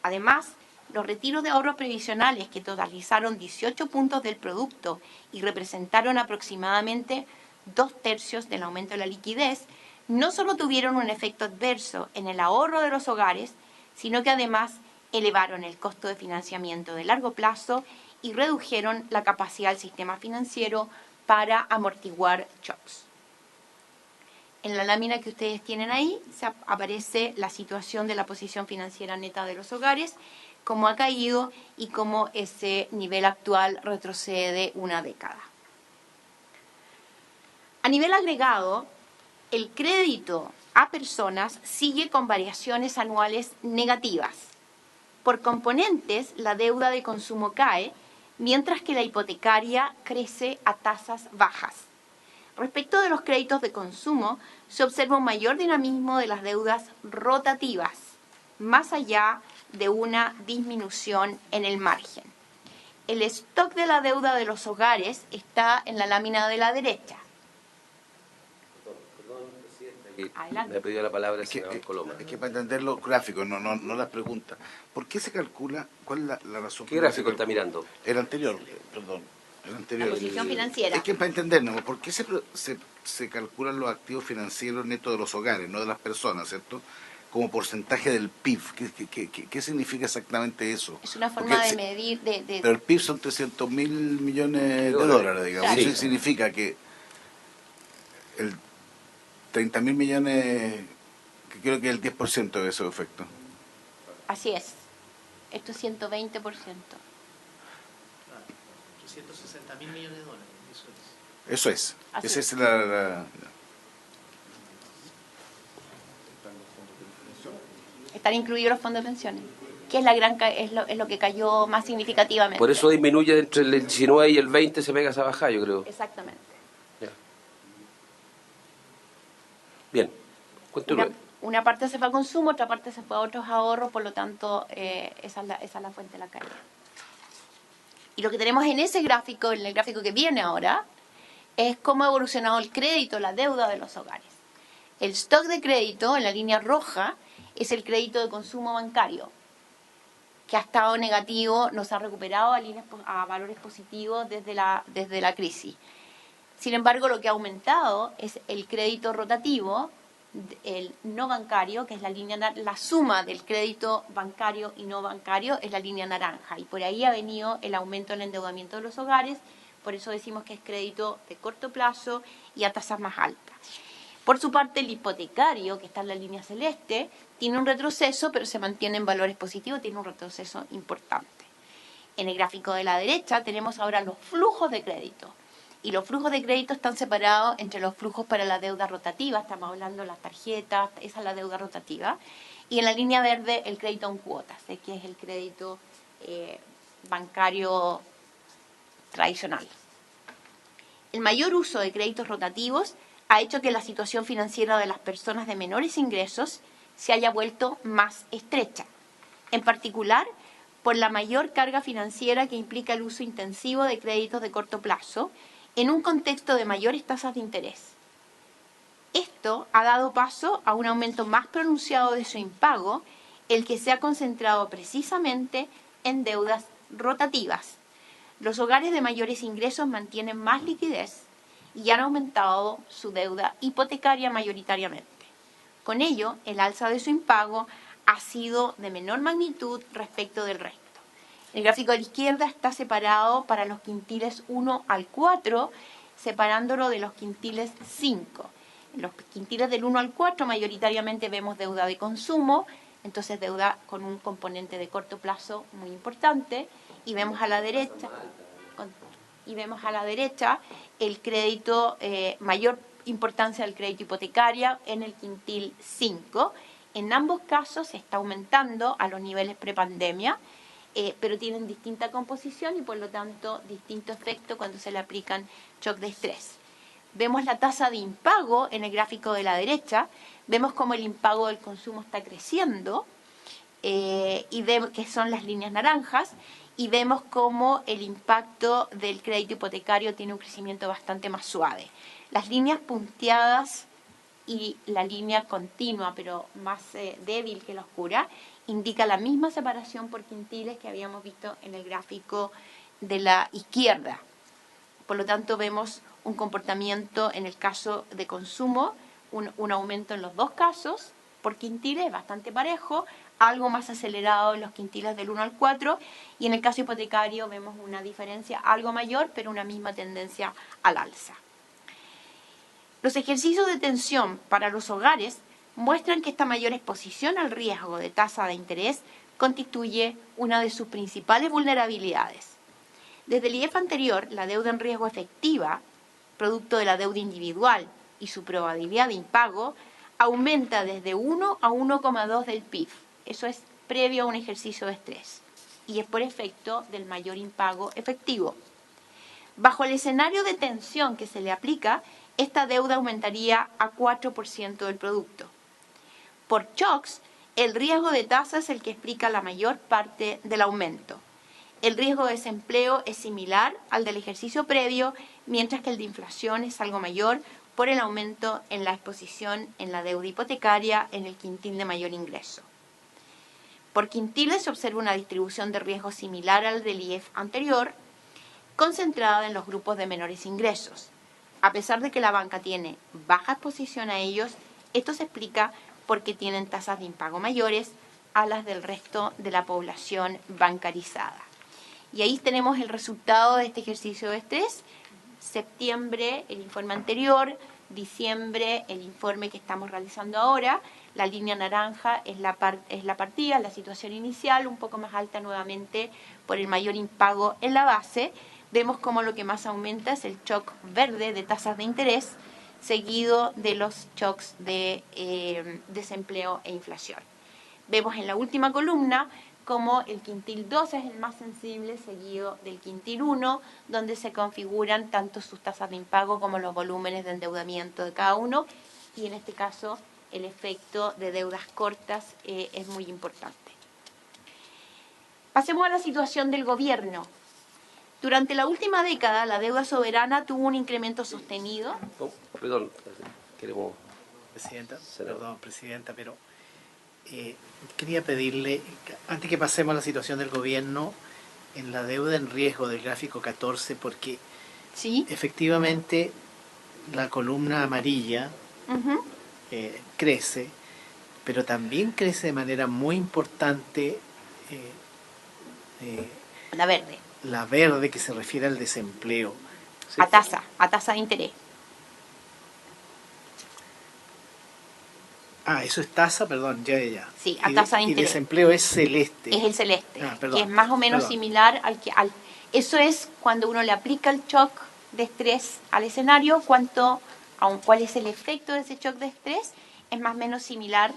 Además, los retiros de ahorros previsionales, que totalizaron 18 puntos del producto y representaron aproximadamente 2/3 del aumento de la liquidez, no solo tuvieron un efecto adverso en el ahorro de los hogares, sino que además elevaron el costo de financiamiento de largo plazo y redujeron la capacidad del sistema financiero para amortiguar shocks. En la lámina que ustedes tienen ahí aparece la situación de la posición financiera neta de los hogares, cómo ha caído y cómo ese nivel actual retrocede una década. A nivel agregado, el crédito a personas sigue con variaciones anuales negativas. Por componentes, la deuda de consumo cae, mientras que la hipotecaria crece a tasas bajas. Respecto de los créditos de consumo, se observa un mayor dinamismo de las deudas rotativas, más allá de una disminución en el margen. El stock de la deuda de los hogares está en la lámina de la derecha. Adelante. Me ha pedido la palabra el Es que, senador Coloma. es que para entender los gráficos, no las preguntas. ¿Por qué se calcula? ¿Cuál es la razón? ¿Qué por la que gráfico se está calcula? mirando? El anterior, perdón. El anterior. La posición financiera. Es que para entendernos, ¿por qué se calculan los activos financieros netos de los hogares, no de las personas, ¿cierto? Como porcentaje del PIB. ¿Qué significa exactamente eso? Es una Porque forma de medir... Pero el PIB son 300.000 millones de dólares, digamos. Claro. Eso significa que el 30.000 millones, que creo que es el 10% de esos efectos. Así es. Esto es 120%. 360.000 millones de dólares, eso es. Eso es. Así Esa es. es la... Están incluidos los fondos de pensiones, que es es lo que cayó más significativamente. Por eso disminuye entre el 19 y el 20, se pega esa bajada, yo creo. Exactamente. Ya. Bien, continúe. Una parte se fue a consumo, otra parte se fue a otros ahorros, por lo tanto, esa es la fuente de la caída. Y lo que tenemos en ese gráfico, en el gráfico que viene ahora, es cómo ha evolucionado el crédito, la deuda de los hogares. El stock de crédito, en la línea roja, es el crédito de consumo bancario, que ha estado negativo, nos ha recuperado a valores positivos desde la crisis. Sin embargo, lo que ha aumentado es el crédito rotativo, el no bancario, que es la suma del crédito bancario y no bancario es la línea naranja. Y por ahí ha venido el aumento en el endeudamiento de los hogares, por eso decimos que es crédito de corto plazo y a tasas más altas. Por su parte, el hipotecario, que está en la línea celeste, tiene un retroceso, pero se mantiene en valores positivos, tiene un retroceso importante. En el gráfico de la derecha tenemos ahora los flujos de crédito. Y los flujos de crédito están separados entre los flujos para la deuda rotativa, estamos hablando de las tarjetas, esa es la deuda rotativa. Y en la línea verde, el crédito en cuotas, que es el crédito bancario tradicional. El mayor uso de créditos rotativos ha hecho que la situación financiera de las personas de menores ingresos se haya vuelto más estrecha. En particular, por la mayor carga financiera que implica el uso intensivo de créditos de corto plazo en un contexto de mayores tasas de interés. Esto ha dado paso a un aumento más pronunciado de su impago, el que se ha concentrado precisamente en deudas rotativas. Los hogares de mayores ingresos mantienen más liquidez y han aumentado su deuda hipotecaria mayoritariamente. Con ello, el alza de su impago ha sido de menor magnitud respecto del resto. El gráfico de la izquierda está separado para los quintiles 1 al 4, separándolo de los quintiles 5. En los quintiles del 1 al 4 mayoritariamente vemos deuda de consumo, entonces deuda con un componente de corto plazo muy importante, y vemos a la derecha el crédito, mayor importancia del crédito hipotecario en el quintil 5. En ambos casos se está aumentando a los niveles prepandemia, pero tienen distinta composición y por lo tanto distinto efecto cuando se le aplican shock de estrés. Vemos la tasa de impago en el gráfico de la derecha, vemos cómo el impago del consumo está creciendo, y vemos que son las líneas naranjas, y vemos cómo el impacto del crédito hipotecario tiene un crecimiento bastante más suave. Las líneas punteadas y la línea continua, pero más débil que la oscura, indica la misma separación por quintiles que habíamos visto en el gráfico de la izquierda. Por lo tanto, vemos un comportamiento en el caso de consumo, un aumento en los dos casos por quintiles, bastante parejo, algo más acelerado en los quintiles del 1 al 4, y en el caso hipotecario vemos una diferencia algo mayor, pero una misma tendencia al alza. Los ejercicios de tensión para los hogares muestran que esta mayor exposición al riesgo de tasa de interés constituye una de sus principales vulnerabilidades. Desde el IEF anterior, la deuda en riesgo efectiva, producto de la deuda individual y su probabilidad de impago, aumenta desde 1 a 1,2 del PIB. Eso es previo a un ejercicio de estrés y es por efecto del mayor impago efectivo. Bajo el escenario de tensión que se le aplica, esta deuda aumentaría a 4% del producto. Por shocks, el riesgo de tasa es el que explica la mayor parte del aumento. El riesgo de desempleo es similar al del ejercicio previo, mientras que el de inflación es algo mayor por el aumento en la exposición en la deuda hipotecaria en el quintil de mayor ingreso. Por quintiles se observa una distribución de riesgo similar al del IEF anterior, concentrada en los grupos de menores ingresos. A pesar de que la banca tiene baja exposición a ellos, esto se explica porque tienen tasas de impago mayores a las del resto de la población bancarizada. Y ahí tenemos el resultado de este ejercicio de estrés. Septiembre, el informe anterior; diciembre, el informe que estamos realizando ahora. La línea naranja es la partida, la situación inicial, un poco más alta nuevamente por el mayor impago en la base. Vemos cómo lo que más aumenta es el shock verde de tasas de interés, seguido de los shocks de desempleo e inflación. Vemos en la última columna cómo el quintil 2 es el más sensible, seguido del quintil 1, donde se configuran tanto sus tasas de impago como los volúmenes de endeudamiento de cada uno, y en este caso el efecto de deudas cortas es muy importante. Pasemos a la situación del gobierno. Durante la última década, la deuda soberana tuvo un incremento sostenido. Perdón, queremos... Presidenta, pero quería pedirle, antes que pasemos a la situación del gobierno, en la deuda en riesgo del gráfico 14, porque ¿sí? Efectivamente la columna amarilla crece, pero también crece de manera muy importante la verde. La verde, que se refiere al desempleo. ¿Sí? A tasa de interés. Eso es tasa, perdón, ya. Sí, a tasa de interés. Y desempleo es celeste. Es el celeste, que es más o menos similar al que... Eso es cuando uno le aplica el shock de estrés al escenario, cuál es el efecto de ese shock de estrés, es más o menos similar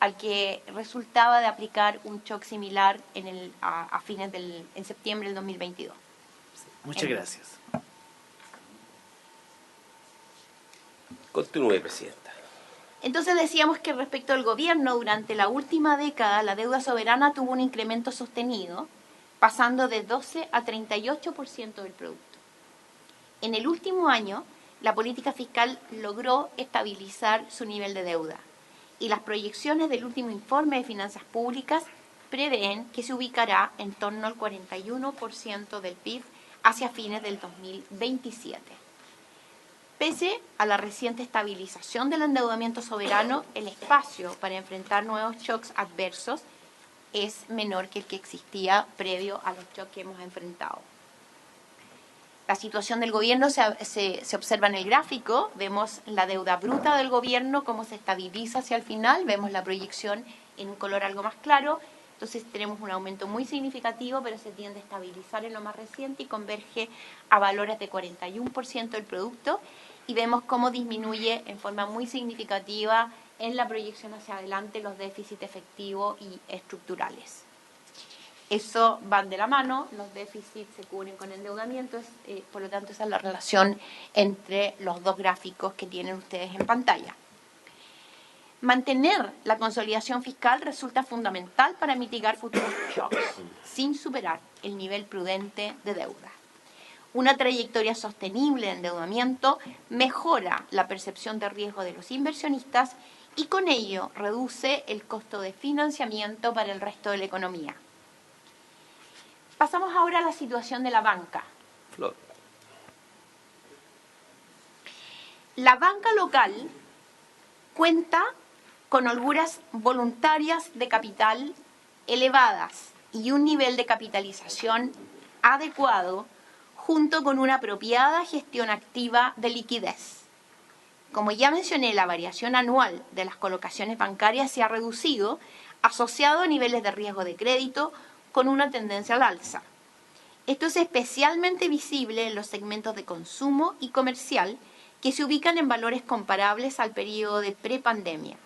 al que resultaba de aplicar un shock similar en septiembre del 2022. Muchas gracias. Continúe, Presidenta. Entonces decíamos que respecto al gobierno, durante la última década la deuda soberana tuvo un incremento sostenido, pasando de 12 a 38% del producto. En el último año, la política fiscal logró estabilizar su nivel de deuda, y las proyecciones del último informe de finanzas públicas prevén que se ubicará en torno al 41% del PIB hacia fines del 2027. Pese a la reciente estabilización del endeudamiento soberano, el espacio para enfrentar nuevos shocks adversos es menor que el que existía previo a los shocks que hemos enfrentado. La situación del gobierno se observa en el gráfico. Vemos la deuda bruta del gobierno, cómo se estabiliza hacia el final. Vemos la proyección en un color algo más claro. Entonces tenemos un aumento muy significativo, pero se tiende a estabilizar en lo más reciente y converge a valores de 41% del producto. Y vemos cómo disminuye en forma muy significativa en la proyección hacia adelante los déficits efectivos y estructurales. Eso van de la mano, los déficits se cubren con endeudamiento, por lo tanto esa es la relación entre los dos gráficos que tienen ustedes en pantalla. Mantener la consolidación fiscal resulta fundamental para mitigar futuros shocks, sin superar el nivel prudente de deuda. Una trayectoria sostenible de endeudamiento mejora la percepción de riesgo de los inversionistas y con ello reduce el costo de financiamiento para el resto de la economía. Pasamos ahora a la situación de la banca. Flor. La banca local cuenta con holguras voluntarias de capital elevadas y un nivel de capitalización adecuado, junto con una apropiada gestión activa de liquidez. Como ya mencioné, la variación anual de las colocaciones bancarias se ha reducido, asociado a niveles de riesgo de crédito con una tendencia al alza. Esto es especialmente visible en los segmentos de consumo y comercial, que se ubican en valores comparables al periodo de prepandemia.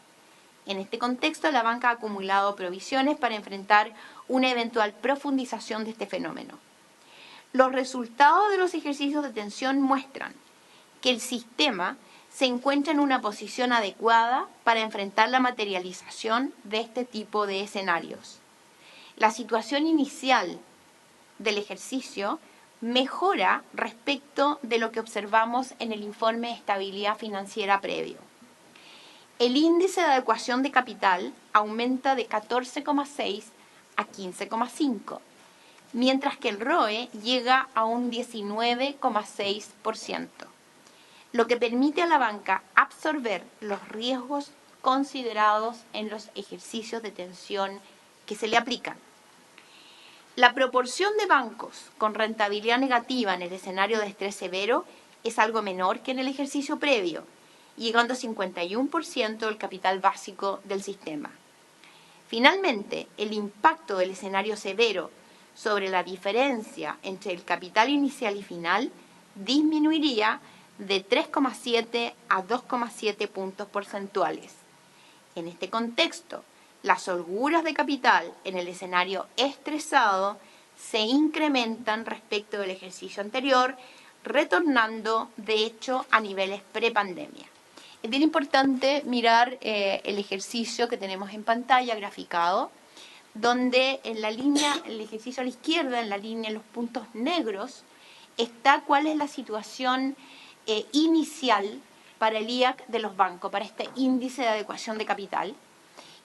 En este contexto, la banca ha acumulado provisiones para enfrentar una eventual profundización de este fenómeno. Los resultados de los ejercicios de tensión muestran que el sistema se encuentra en una posición adecuada para enfrentar la materialización de este tipo de escenarios. La situación inicial del ejercicio mejora respecto de lo que observamos en el informe de estabilidad financiera previo. El índice de adecuación de capital aumenta de 14,6 a 15,5, mientras que el ROE llega a un 19,6%, lo que permite a la banca absorber los riesgos considerados en los ejercicios de tensión que se le aplican. La proporción de bancos con rentabilidad negativa en el escenario de estrés severo es algo menor que en el ejercicio previo, llegando a 51% del capital básico del sistema. Finalmente, el impacto del escenario severo sobre la diferencia entre el capital inicial y final disminuiría de 3,7 a 2,7 puntos porcentuales. En este contexto, las holguras de capital en el escenario estresado se incrementan respecto del ejercicio anterior, retornando de hecho a niveles prepandemia. Es bien importante mirar el ejercicio que tenemos en pantalla graficado, donde en la línea, el ejercicio a la izquierda, en la línea, en los puntos negros, está cuál es la situación inicial para el IAC de los bancos, para este índice de adecuación de capital,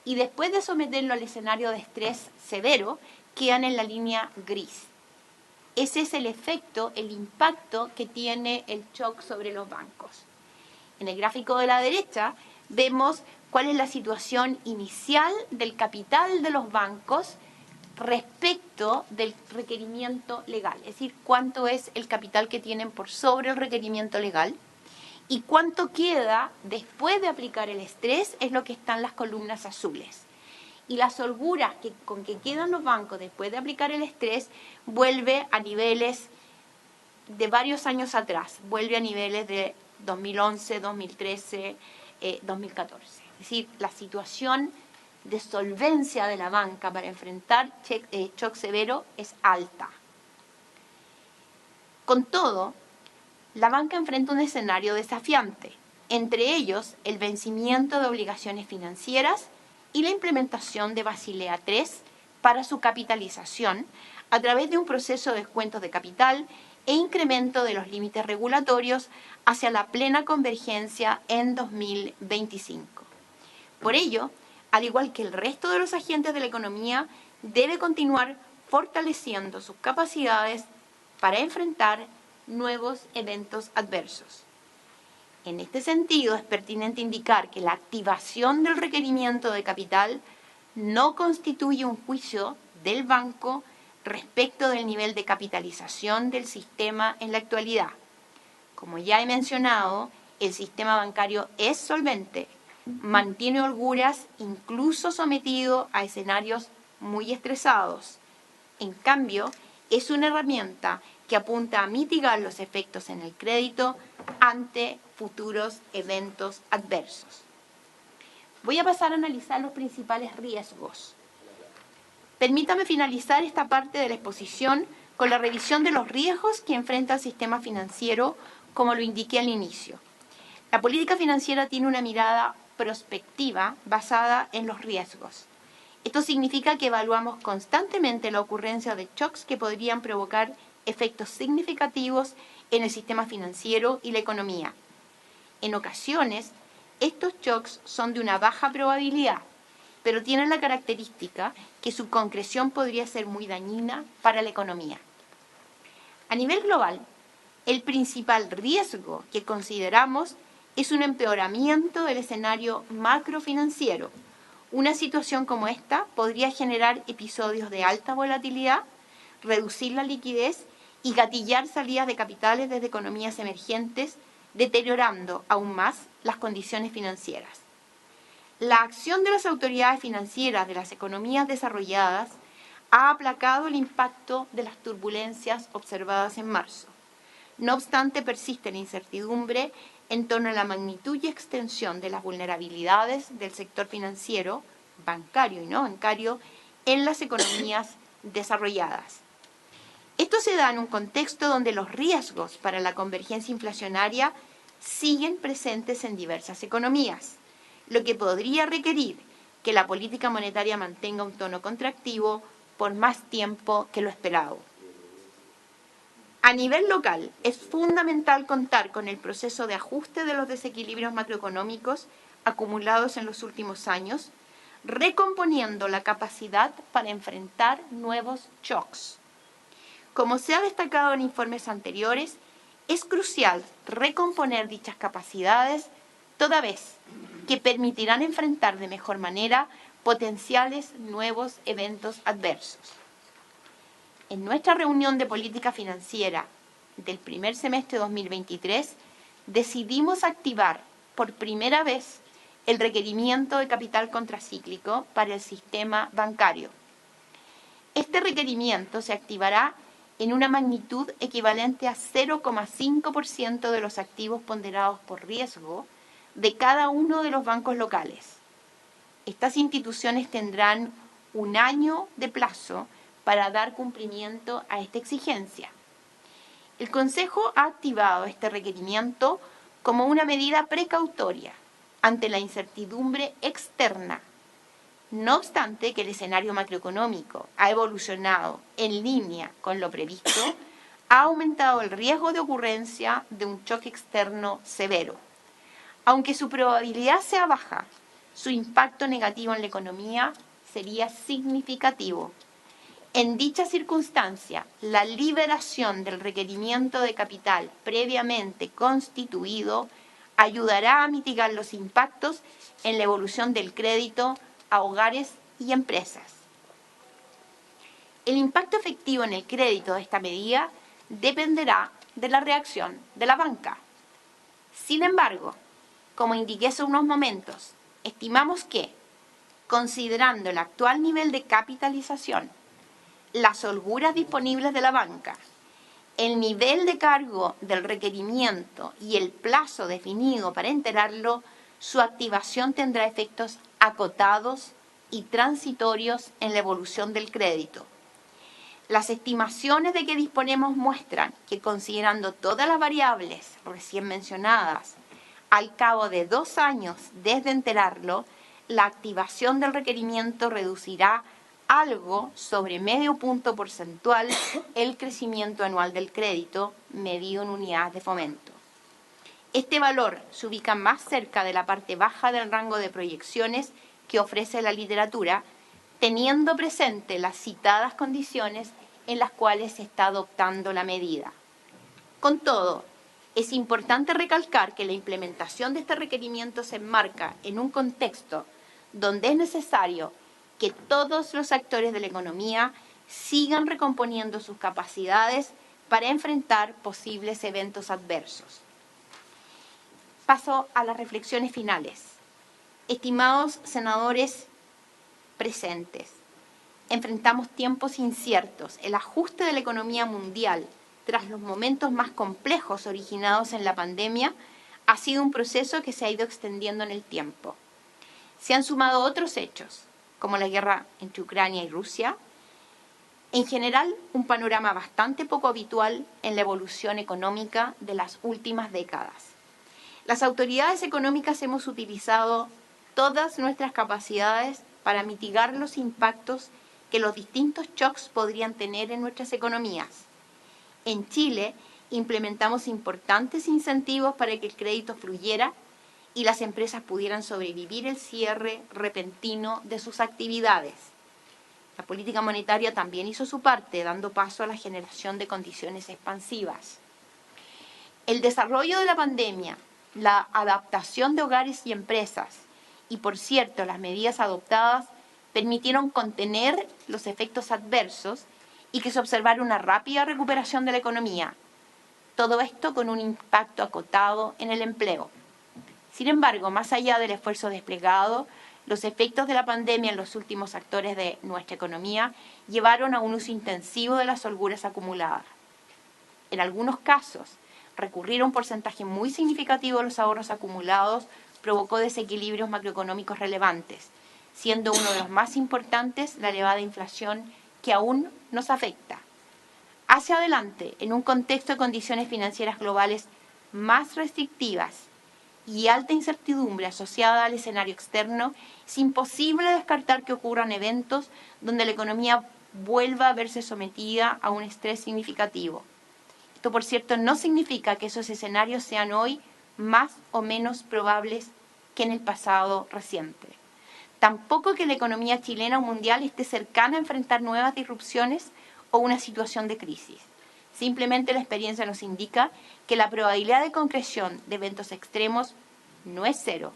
y después de someterlo al escenario de estrés severo, quedan en la línea gris. Ese es el efecto, el impacto que tiene el shock sobre los bancos. En el gráfico de la derecha vemos cuál es la situación inicial del capital de los bancos respecto del requerimiento legal, es decir, cuánto es el capital que tienen por sobre el requerimiento legal y cuánto queda después de aplicar el estrés es lo que están en las columnas azules. Y las holguras con que quedan los bancos después de aplicar el estrés vuelve a niveles de varios años atrás, vuelve a niveles de 2011, 2013, 2014. Es decir, la situación de solvencia de la banca para enfrentar shock severo es alta. Con todo, la banca enfrenta un escenario desafiante, entre ellos el vencimiento de obligaciones financieras y la implementación de Basilea III para su capitalización a través de un proceso de descuentos de capital e incremento de los límites regulatorios hacia la plena convergencia en 2025. Por ello, al igual que el resto de los agentes de la economía, debe continuar fortaleciendo sus capacidades para enfrentar nuevos eventos adversos. En este sentido, es pertinente indicar que la activación del requerimiento de capital no constituye un juicio del banco respecto del nivel de capitalización del sistema en la actualidad. Como ya he mencionado, el sistema bancario es solvente, mantiene holguras incluso sometido a escenarios muy estresados. En cambio, es una herramienta que apunta a mitigar los efectos en el crédito ante futuros eventos adversos. Voy a pasar a analizar los principales riesgos. Permítame finalizar esta parte de la exposición con la revisión de los riesgos que enfrenta el sistema financiero, como lo indiqué al inicio. La política financiera tiene una mirada prospectiva basada en los riesgos. Esto significa que evaluamos constantemente la ocurrencia de shocks que podrían provocar efectos significativos en el sistema financiero y la economía. En ocasiones, estos shocks son de una baja probabilidad, pero tienen la característica que su concreción podría ser muy dañina para la economía. A nivel global, el principal riesgo que consideramos es un empeoramiento del escenario macrofinanciero. Una situación como esta podría generar episodios de alta volatilidad, reducir la liquidez y gatillar salidas de capitales desde economías emergentes, deteriorando aún más las condiciones financieras. La acción de las autoridades financieras de las economías desarrolladas ha aplacado el impacto de las turbulencias observadas en marzo. No obstante, persiste la incertidumbre en torno a la magnitud y extensión de las vulnerabilidades del sector financiero, bancario y no bancario, en las economías desarrolladas. Esto se da en un contexto donde los riesgos para la convergencia inflacionaria siguen presentes en diversas economías, lo que podría requerir que la política monetaria mantenga un tono contractivo por más tiempo que lo esperado. A nivel local, es fundamental contar con el proceso de ajuste de los desequilibrios macroeconómicos acumulados en los últimos años, recomponiendo la capacidad para enfrentar nuevos shocks. Como se ha destacado en informes anteriores, es crucial recomponer dichas capacidades toda vez que permitirán enfrentar de mejor manera potenciales nuevos eventos adversos. En nuestra reunión de política financiera del primer semestre de 2023, decidimos activar por primera vez el requerimiento de capital contracíclico para el sistema bancario. Este requerimiento se activará en una magnitud equivalente a 0,5% de los activos ponderados por riesgo de cada uno de los bancos locales. Estas instituciones tendrán un año de plazo para dar cumplimiento a esta exigencia. El Consejo ha activado este requerimiento como una medida precautoria ante la incertidumbre externa. No obstante que el escenario macroeconómico ha evolucionado en línea con lo previsto, ha aumentado el riesgo de ocurrencia de un choque externo severo. Aunque su probabilidad sea baja, su impacto negativo en la economía sería significativo. En dicha circunstancia, la liberación del requerimiento de capital previamente constituido ayudará a mitigar los impactos en la evolución del crédito a hogares y empresas. El impacto efectivo en el crédito de esta medida dependerá de la reacción de la banca. Sin embargo, como indiqué hace unos momentos, estimamos que, considerando el actual nivel de capitalización, las holguras disponibles de la banca, el nivel de cargo del requerimiento y el plazo definido para enterarlo, su activación tendrá efectos acotados y transitorios en la evolución del crédito. Las estimaciones de que disponemos muestran que, considerando todas las variables recién mencionadas, al cabo de 2 años desde enterarlo, la activación del requerimiento reducirá algo sobre medio punto porcentual el crecimiento anual del crédito medido en unidades de fomento. Este valor se ubica más cerca de la parte baja del rango de proyecciones que ofrece la literatura, teniendo presente las citadas condiciones en las cuales se está adoptando la medida. Con todo, es importante recalcar que la implementación de este requerimiento se enmarca en un contexto donde es necesario que todos los actores de la economía sigan recomponiendo sus capacidades para enfrentar posibles eventos adversos. Paso a las reflexiones finales. Estimados senadores presentes, enfrentamos tiempos inciertos. El ajuste de la economía mundial tras los momentos más complejos originados en la pandemia ha sido un proceso que se ha ido extendiendo en el tiempo. Se han sumado otros hechos, como la guerra entre Ucrania y Rusia. En general, un panorama bastante poco habitual en la evolución económica de las últimas décadas. Las autoridades económicas hemos utilizado todas nuestras capacidades para mitigar los impactos que los distintos shocks podrían tener en nuestras economías. En Chile, implementamos importantes incentivos para que el crédito fluyera y las empresas pudieran sobrevivir el cierre repentino de sus actividades. La política monetaria también hizo su parte, dando paso a la generación de condiciones expansivas. El desarrollo de la pandemia, la adaptación de hogares y empresas y, por cierto, las medidas adoptadas permitieron contener los efectos adversos y que se observara una rápida recuperación de la economía. Todo esto con un impacto acotado en el empleo. Sin embargo, más allá del esfuerzo desplegado, los efectos de la pandemia en los últimos actores de nuestra economía llevaron a un uso intensivo de las holguras acumuladas. En algunos casos, Recurrir a un porcentaje muy significativo de los ahorros acumulados provocó desequilibrios macroeconómicos relevantes, siendo uno de los más importantes la elevada inflación que aún nos afecta. Hacia adelante, en un contexto de condiciones financieras globales más restrictivas y alta incertidumbre asociada al escenario externo, es imposible descartar que ocurran eventos donde la economía vuelva a verse sometida a un estrés significativo. Esto, por cierto, no significa que esos escenarios sean hoy más o menos probables que en el pasado reciente. Tampoco que la economía chilena o mundial esté cercana a enfrentar nuevas disrupciones o una situación de crisis. Simplemente la experiencia nos indica que la probabilidad de concreción de eventos extremos no es cero.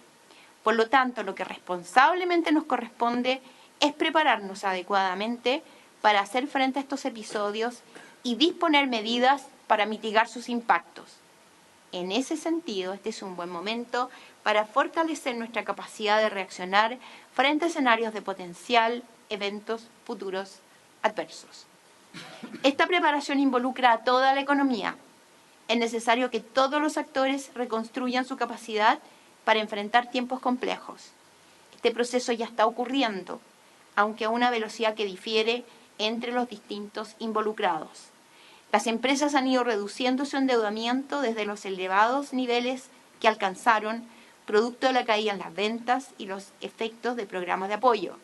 Por lo tanto, lo que responsablemente nos corresponde es prepararnos adecuadamente para hacer frente a estos episodios y disponer medidas para mitigar sus impactos. En ese sentido, este es un buen momento para fortalecer nuestra capacidad de reaccionar frente a escenarios de potencial eventos futuros adversos. Esta preparación involucra a toda la economía. Es necesario que todos los actores reconstruyan su capacidad para enfrentar tiempos complejos. Este proceso ya está ocurriendo, aunque a una velocidad que difiere entre los distintos involucrados. Las empresas han ido reduciendo su endeudamiento desde los elevados niveles que alcanzaron, producto de la caída en las ventas y los efectos de programas de apoyo.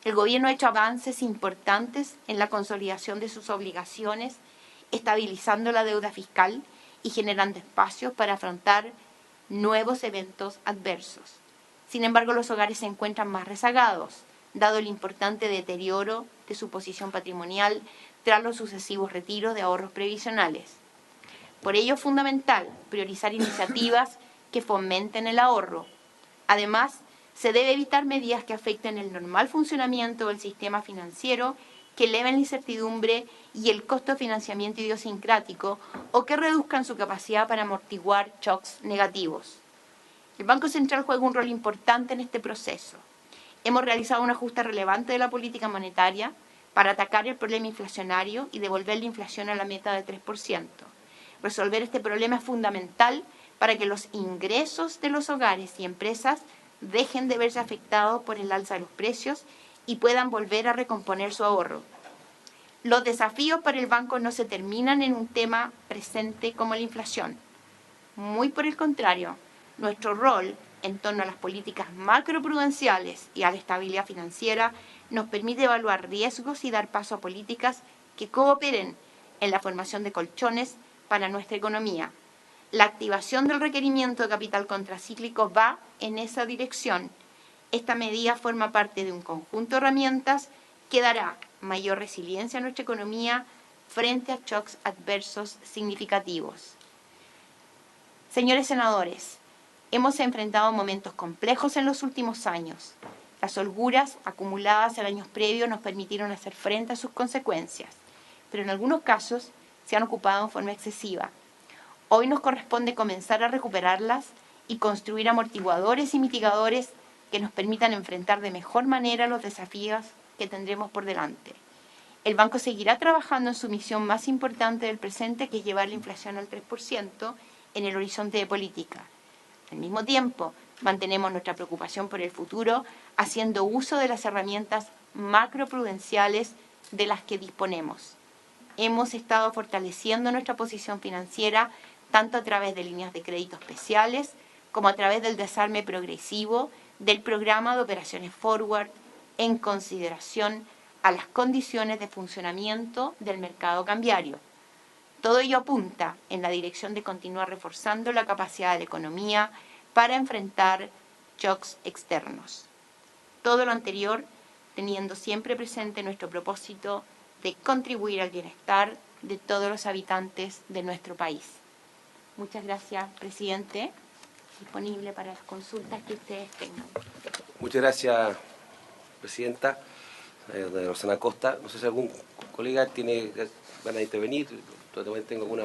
El gobierno ha hecho avances importantes en la consolidación de sus obligaciones, estabilizando la deuda fiscal y generando espacios para afrontar nuevos eventos adversos. Sin embargo, los hogares se encuentran más rezagados, dado el importante deterioro de su posición patrimonial tras los sucesivos retiros de ahorros previsionales. Por ello es fundamental priorizar iniciativas que fomenten el ahorro. Además, se debe evitar medidas que afecten el normal funcionamiento del sistema financiero, que eleven la incertidumbre y el costo de financiamiento idiosincrático o que reduzcan su capacidad para amortiguar shocks negativos. El Banco Central juega un rol importante en este proceso. Hemos realizado un ajuste relevante de la política monetaria para atacar el problema inflacionario y devolver la inflación a la meta de 3%. Resolver este problema es fundamental para que los ingresos de los hogares y empresas dejen de verse afectados por el alza de los precios y puedan volver a recomponer su ahorro. Los desafíos para el banco no se terminan en un tema presente como la inflación. Muy por el contrario, nuestro rol en torno a las políticas macroprudenciales y a la estabilidad financiera nos permite evaluar riesgos y dar paso a políticas que cooperen en la formación de colchones para nuestra economía. La activación del requerimiento de capital contracíclico va en esa dirección. Esta medida forma parte de un conjunto de herramientas que dará mayor resiliencia a nuestra economía frente a shocks adversos significativos. Señores senadores, hemos enfrentado momentos complejos en los últimos años. Las holguras acumuladas en años previos nos permitieron hacer frente a sus consecuencias, pero en algunos casos se han ocupado en forma excesiva. Hoy nos corresponde comenzar a recuperarlas y construir amortiguadores y mitigadores que nos permitan enfrentar de mejor manera los desafíos que tendremos por delante. El banco seguirá trabajando en su misión más importante del presente, que es llevar la inflación al 3% en el horizonte de política. Al mismo tiempo, mantenemos nuestra preocupación por el futuro, haciendo uso de las herramientas macroprudenciales de las que disponemos. Hemos estado fortaleciendo nuestra posición financiera tanto a través de líneas de crédito especiales como a través del desarme progresivo del programa de operaciones forward en consideración a las condiciones de funcionamiento del mercado cambiario. Todo ello apunta en la dirección de continuar reforzando la capacidad de la economía para enfrentar shocks externos. Todo lo anterior teniendo siempre presente nuestro propósito de contribuir al bienestar de todos los habitantes de nuestro país. Muchas gracias, presidente. Disponible para las consultas que ustedes tengan. Muchas gracias, presidenta. De Rosana Costa. No sé si algún colega tiene ganas de intervenir. Yo también tengo alguna.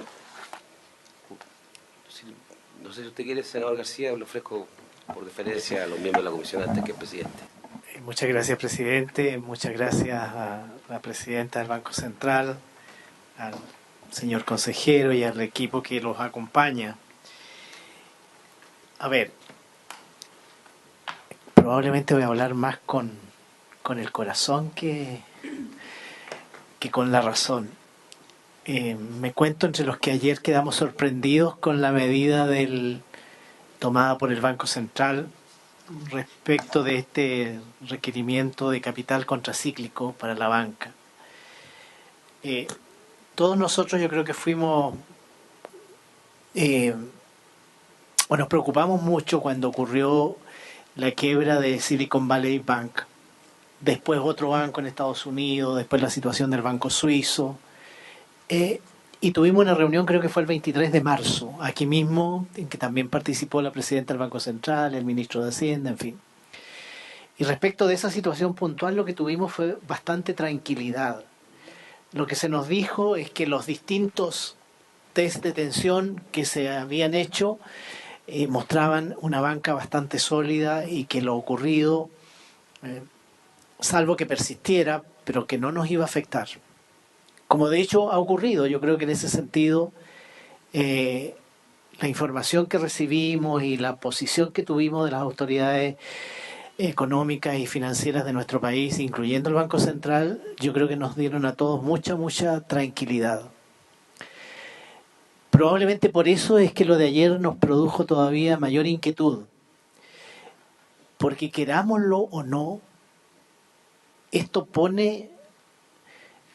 No sé si usted quiere, senador García, le ofrezco por deferencia a los miembros de la comisión antes que el presidente. Muchas gracias, presidente. Muchas gracias a la presidenta del Banco Central, al señor consejero y al equipo que los acompaña. A ver, probablemente voy a hablar más con el corazón que con la razón. Me cuento entre los que ayer quedamos sorprendidos con la medida tomada por el Banco Central respecto de este requerimiento de capital contracíclico para la banca. Todos nosotros yo creo que fuimos o nos preocupamos mucho cuando ocurrió la quiebra de Silicon Valley Bank, después otro banco en Estados Unidos, después la situación del banco suizo, y tuvimos una reunión, creo que fue el 23 de marzo, aquí mismo, en que también participó la presidenta del Banco Central, el ministro de Hacienda, en fin. Y respecto de esa situación puntual, lo que tuvimos fue bastante tranquilidad. Lo que se nos dijo es que los distintos test de tensión que se habían hecho mostraban una banca bastante sólida y que lo ocurrido, salvo que persistiera, pero que no nos iba a afectar. Como de hecho ha ocurrido, yo creo que en ese sentido la información que recibimos y la posición que tuvimos de las autoridades económicas y financieras de nuestro país, incluyendo el Banco Central, yo creo que nos dieron a todos mucha tranquilidad. Probablemente por eso es que lo de ayer nos produjo todavía mayor inquietud, porque querámoslo o no, esto pone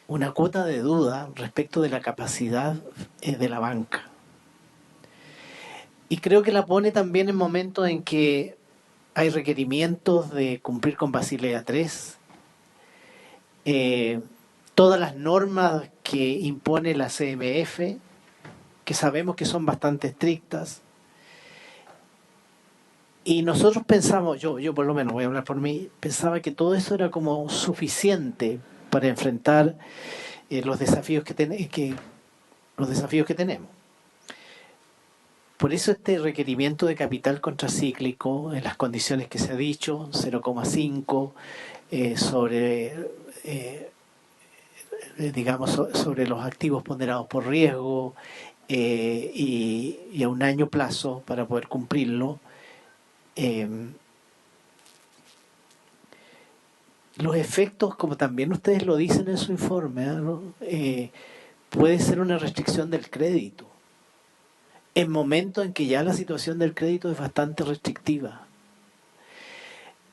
una cuota de duda respecto de la capacidad de la banca. Y creo que la pone también en momentos en que hay requerimientos de cumplir con Basilea III, todas las normas que impone la CMF, que sabemos que son bastante estrictas, y nosotros pensamos, yo por lo menos voy a hablar por mí, pensaba que todo eso era como suficiente para enfrentar los desafíos que tenemos. Por eso este requerimiento de capital contracíclico, en las condiciones que se ha dicho, 0,5 sobre los activos ponderados por riesgo y a un año plazo para poder cumplirlo. Los efectos, como también ustedes lo dicen en su informe, ¿no? Puede ser una restricción del crédito en momentos en que ya la situación del crédito es bastante restrictiva,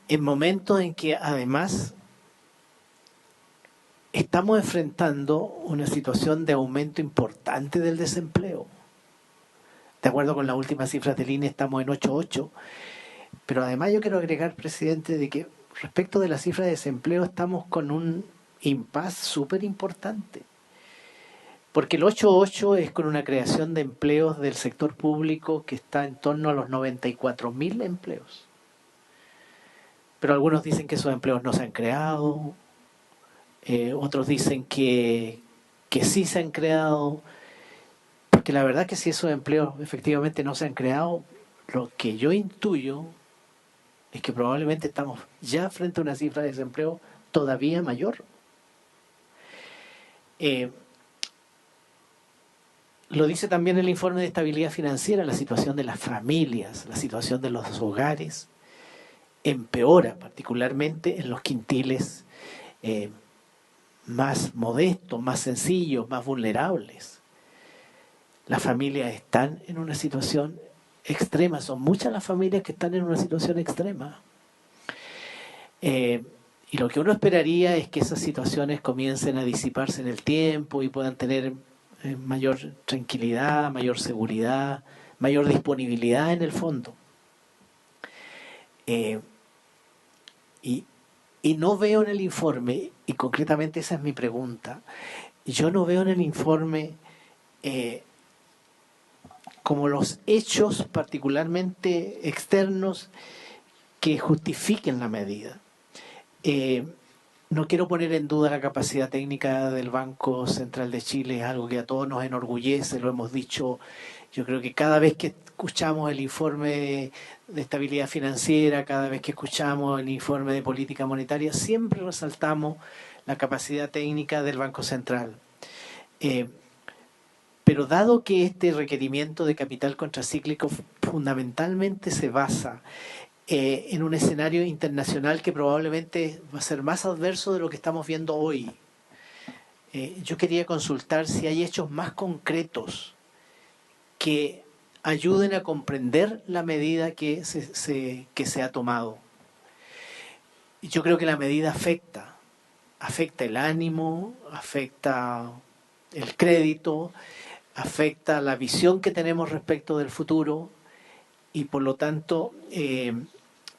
en momentos en que además estamos enfrentando una situación de aumento importante del desempleo. De acuerdo con las últimas cifras del INE estamos en 8,8, pero además yo quiero agregar, presidente, de que respecto de la cifra de desempleo estamos con un impasse súper importante. Porque el 8,8 es con una creación de empleos del sector público que está en torno a los 94.000 empleos. Pero algunos dicen que esos empleos no se han creado, otros dicen que sí se han creado, porque la verdad que si esos empleos efectivamente no se han creado, lo que yo intuyo es que probablemente estamos ya frente a una cifra de desempleo todavía mayor. Lo dice también el informe de estabilidad financiera, la situación de las familias, la situación de los hogares empeora, particularmente en los quintiles más modestos, más sencillos, más vulnerables. Las familias están en una situación extrema, son muchas las familias que están en una situación extrema. Y lo que uno esperaría es que esas situaciones comiencen a disiparse en el tiempo y puedan tener mayor tranquilidad, mayor seguridad, mayor disponibilidad en el fondo. Y no veo en el informe, y concretamente esa es mi pregunta, yo no veo en el informe como los hechos particularmente externos que justifiquen la medida. No quiero poner en duda la capacidad técnica del Banco Central de Chile, es algo que a todos nos enorgullece, lo hemos dicho. Yo creo que cada vez que escuchamos el informe de estabilidad financiera, cada vez que escuchamos el informe de política monetaria, siempre resaltamos la capacidad técnica del Banco Central. Pero dado que este requerimiento de capital contracíclico fundamentalmente se basa en un escenario internacional que probablemente va a ser más adverso de lo que estamos viendo hoy, yo quería consultar si hay hechos más concretos que ayuden a comprender la medida que se ha tomado. Yo creo que la medida afecta el ánimo, afecta el crédito, afecta la visión que tenemos respecto del futuro y por lo tanto,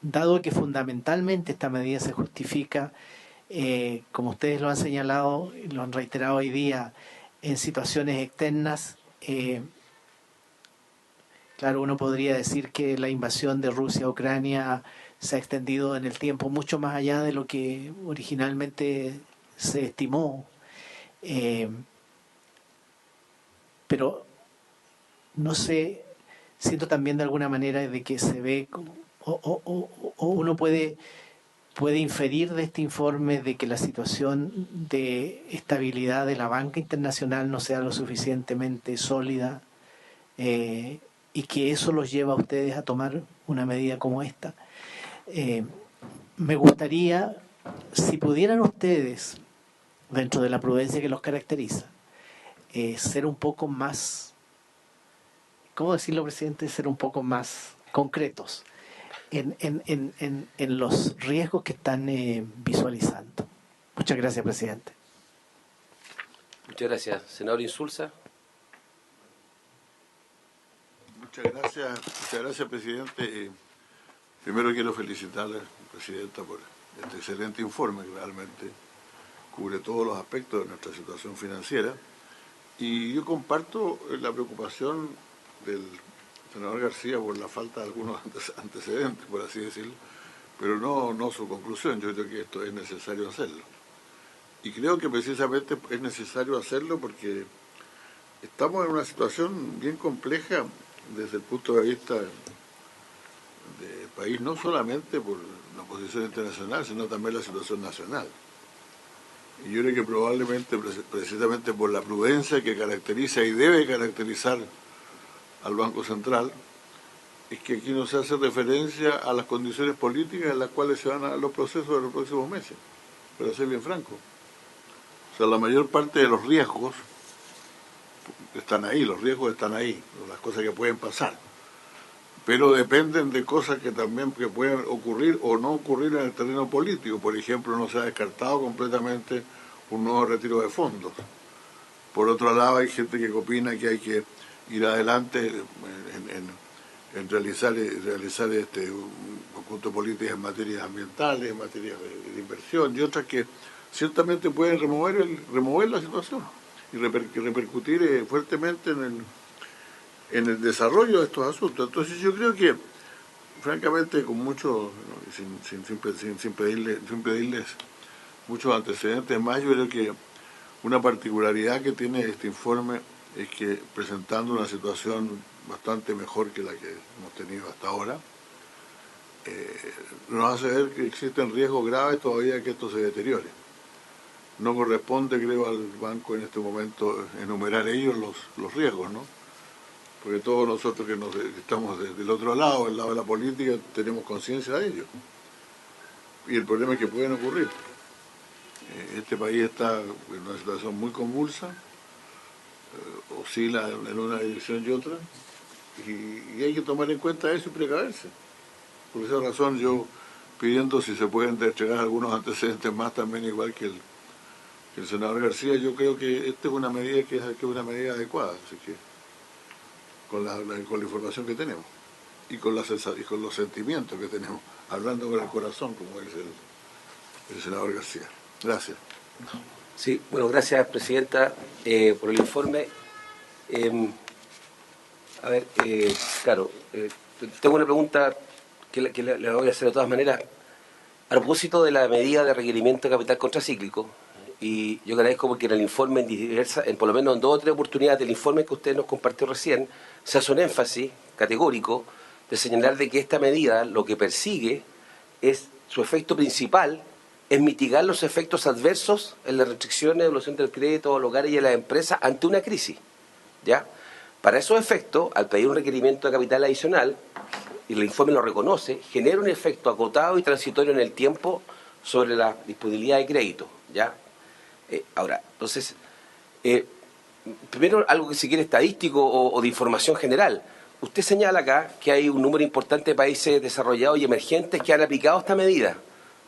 dado que fundamentalmente esta medida se justifica, como ustedes lo han señalado y lo han reiterado hoy día, en situaciones externas, claro, uno podría decir que la invasión de Rusia a Ucrania se ha extendido en el tiempo mucho más allá de lo que originalmente se estimó. Pero no sé, siento también de alguna manera de que se ve como, o uno puede inferir de este informe de que la situación de estabilidad de la banca internacional no sea lo suficientemente sólida, y que eso los lleva a ustedes a tomar una medida como esta. Me gustaría, si pudieran ustedes, dentro de la prudencia que los caracteriza, ser un poco más, ¿cómo decirlo, presidente? Ser un poco más concretos en los riesgos que están visualizando. Muchas gracias, presidente. Muchas gracias. Senador Insulza. Muchas gracias, presidente. Primero quiero felicitarle, presidenta, por este excelente informe que realmente cubre todos los aspectos de nuestra situación financiera. Y yo comparto la preocupación del senador García por la falta de algunos antecedentes, por así decirlo, pero no su conclusión. Yo creo que esto es necesario hacerlo. Y creo que precisamente es necesario hacerlo porque estamos en una situación bien compleja desde el punto de vista del país, no solamente por la posición internacional, sino también la situación nacional. Y yo creo que probablemente, precisamente por la prudencia que caracteriza y debe caracterizar al Banco Central, es que aquí no se hace referencia a las condiciones políticas en las cuales se van a dar los procesos de los próximos meses, para ser bien franco. O sea, la mayor parte de los riesgos están ahí, las cosas que pueden pasar, pero dependen de cosas que también que pueden ocurrir o no ocurrir en el terreno político. Por ejemplo, no se ha descartado completamente un nuevo retiro de fondos. Por otro lado, hay gente que opina que hay que ir adelante en realizar un conjunto de políticas en materias ambientales, en materias de inversión y otras que ciertamente pueden remover la situación y repercutir fuertemente en el desarrollo de estos asuntos. Entonces yo creo que, francamente, con mucho, sin pedirles muchos antecedentes más, yo creo que una particularidad que tiene este informe es que, presentando una situación bastante mejor que la que hemos tenido hasta ahora, nos hace ver que existen riesgos graves todavía que esto se deteriore. No corresponde, creo, al banco en este momento enumerar ellos los riesgos, ¿no? Porque todos nosotros que estamos del otro lado, el lado de la política, tenemos conciencia de ello. Y el problema es que pueden ocurrir. Este país está en una situación muy convulsa, oscila en una dirección y otra, y hay que tomar en cuenta eso y precaverse. Por esa razón yo pidiendo si se pueden entregar algunos antecedentes más también, igual que el senador García, yo creo que esta es una medida que es una medida adecuada, así que con la información que tenemos y con los sentimientos que tenemos, hablando con el corazón, como dice el senador García. Gracias. Sí, bueno, gracias, presidenta, por el informe. Claro, tengo una pregunta que le voy a hacer de todas maneras. A propósito de la medida de requerimiento de capital contracíclico, y yo agradezco porque en el informe, por lo menos en 2 o 3 oportunidades del informe que usted nos compartió recién, se hace un énfasis categórico de señalar de que esta medida lo que persigue es, su efecto principal es mitigar los efectos adversos en las restricciones de evolución del crédito a los hogares y a las empresas ante una crisis. ¿ya? Para esos efectos, al pedir un requerimiento de capital adicional, y el informe lo reconoce, genera un efecto acotado y transitorio en el tiempo sobre la disponibilidad de crédito, ¿ya? Ahora, entonces, primero algo que si quiere estadístico o de información general. Usted señala acá que hay un número importante de países desarrollados y emergentes que han aplicado esta medida,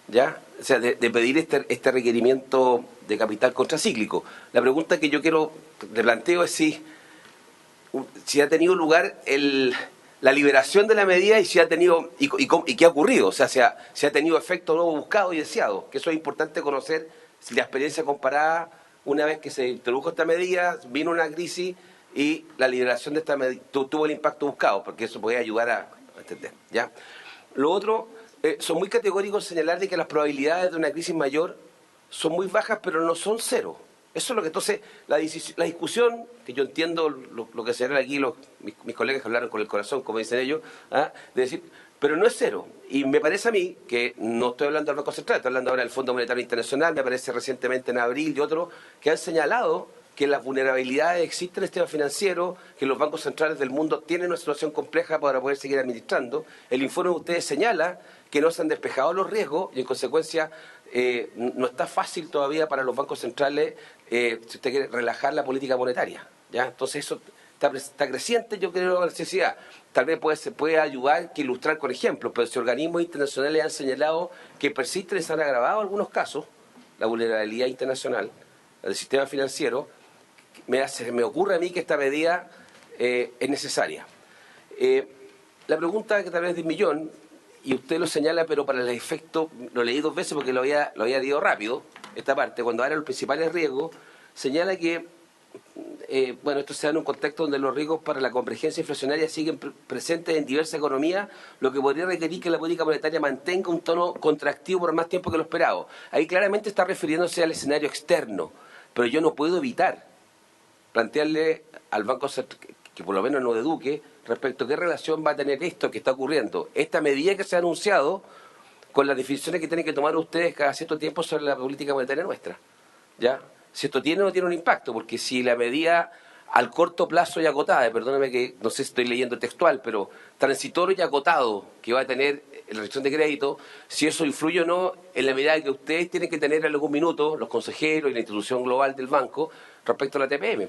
¿ya? O sea, de pedir este requerimiento de capital contracíclico. La pregunta que yo le planteo es si ha tenido lugar la liberación de la medida y si ha tenido y qué ha ocurrido, o sea, si ha tenido efecto no buscado y deseado, que eso es importante conocer si la experiencia comparada una vez que se introdujo esta medida, vino una crisis y la liberación de esta medida tuvo el impacto buscado, porque eso puede ayudar a entender, ¿ya? Lo otro, son muy categóricos en señalar de que las probabilidades de una crisis mayor son muy bajas, pero no son cero. Eso es lo que entonces, la discusión, que yo entiendo lo que señalan aquí mis colegas que hablaron con el corazón, como dicen ellos, de decir, pero no es cero. Y me parece a mí, que no estoy hablando del Banco Central, estoy hablando ahora del Fondo Monetario Internacional, me aparece recientemente en abril y otros, que han señalado que las vulnerabilidades existen en el sistema financiero, que los bancos centrales del mundo tienen una situación compleja para poder seguir administrando. El informe de ustedes señala que no se han despejado los riesgos y en consecuencia no está fácil todavía para los bancos centrales, si usted quiere, relajar la política monetaria, ¿ya? Entonces eso está creciente, yo creo, la necesidad. Tal vez se puede ayudar que ilustrar con ejemplos, pero si organismos internacionales han señalado que persisten y se han agravado algunos casos, la vulnerabilidad internacional del sistema financiero, me ocurre a mí que esta medida es necesaria. La pregunta que tal vez de un millón, y usted lo señala, pero para el efecto, lo leí 2 veces porque lo había leído rápido, esta parte, cuando habla de los principales riesgos, señala que, bueno, esto se da en un contexto donde los riesgos para la convergencia inflacionaria siguen presentes en diversas economías, lo que podría requerir que la política monetaria mantenga un tono contractivo por más tiempo que lo esperado. Ahí claramente está refiriéndose al escenario externo, pero yo no puedo evitar plantearle al Banco Central, que por lo menos nos eduque, respecto a qué relación va a tener esto que está ocurriendo, esta medida que se ha anunciado, con las definiciones que tienen que tomar ustedes cada cierto tiempo sobre la política monetaria nuestra, ¿ya? Si esto tiene o no tiene un impacto, porque si la medida al corto plazo y acotada, perdóname que no sé si estoy leyendo textual, pero transitorio y acotado que va a tener la restricción de crédito, si eso influye o no en la medida que ustedes tienen que tener en algún minuto, los consejeros y la institución global del banco, respecto a la TPM.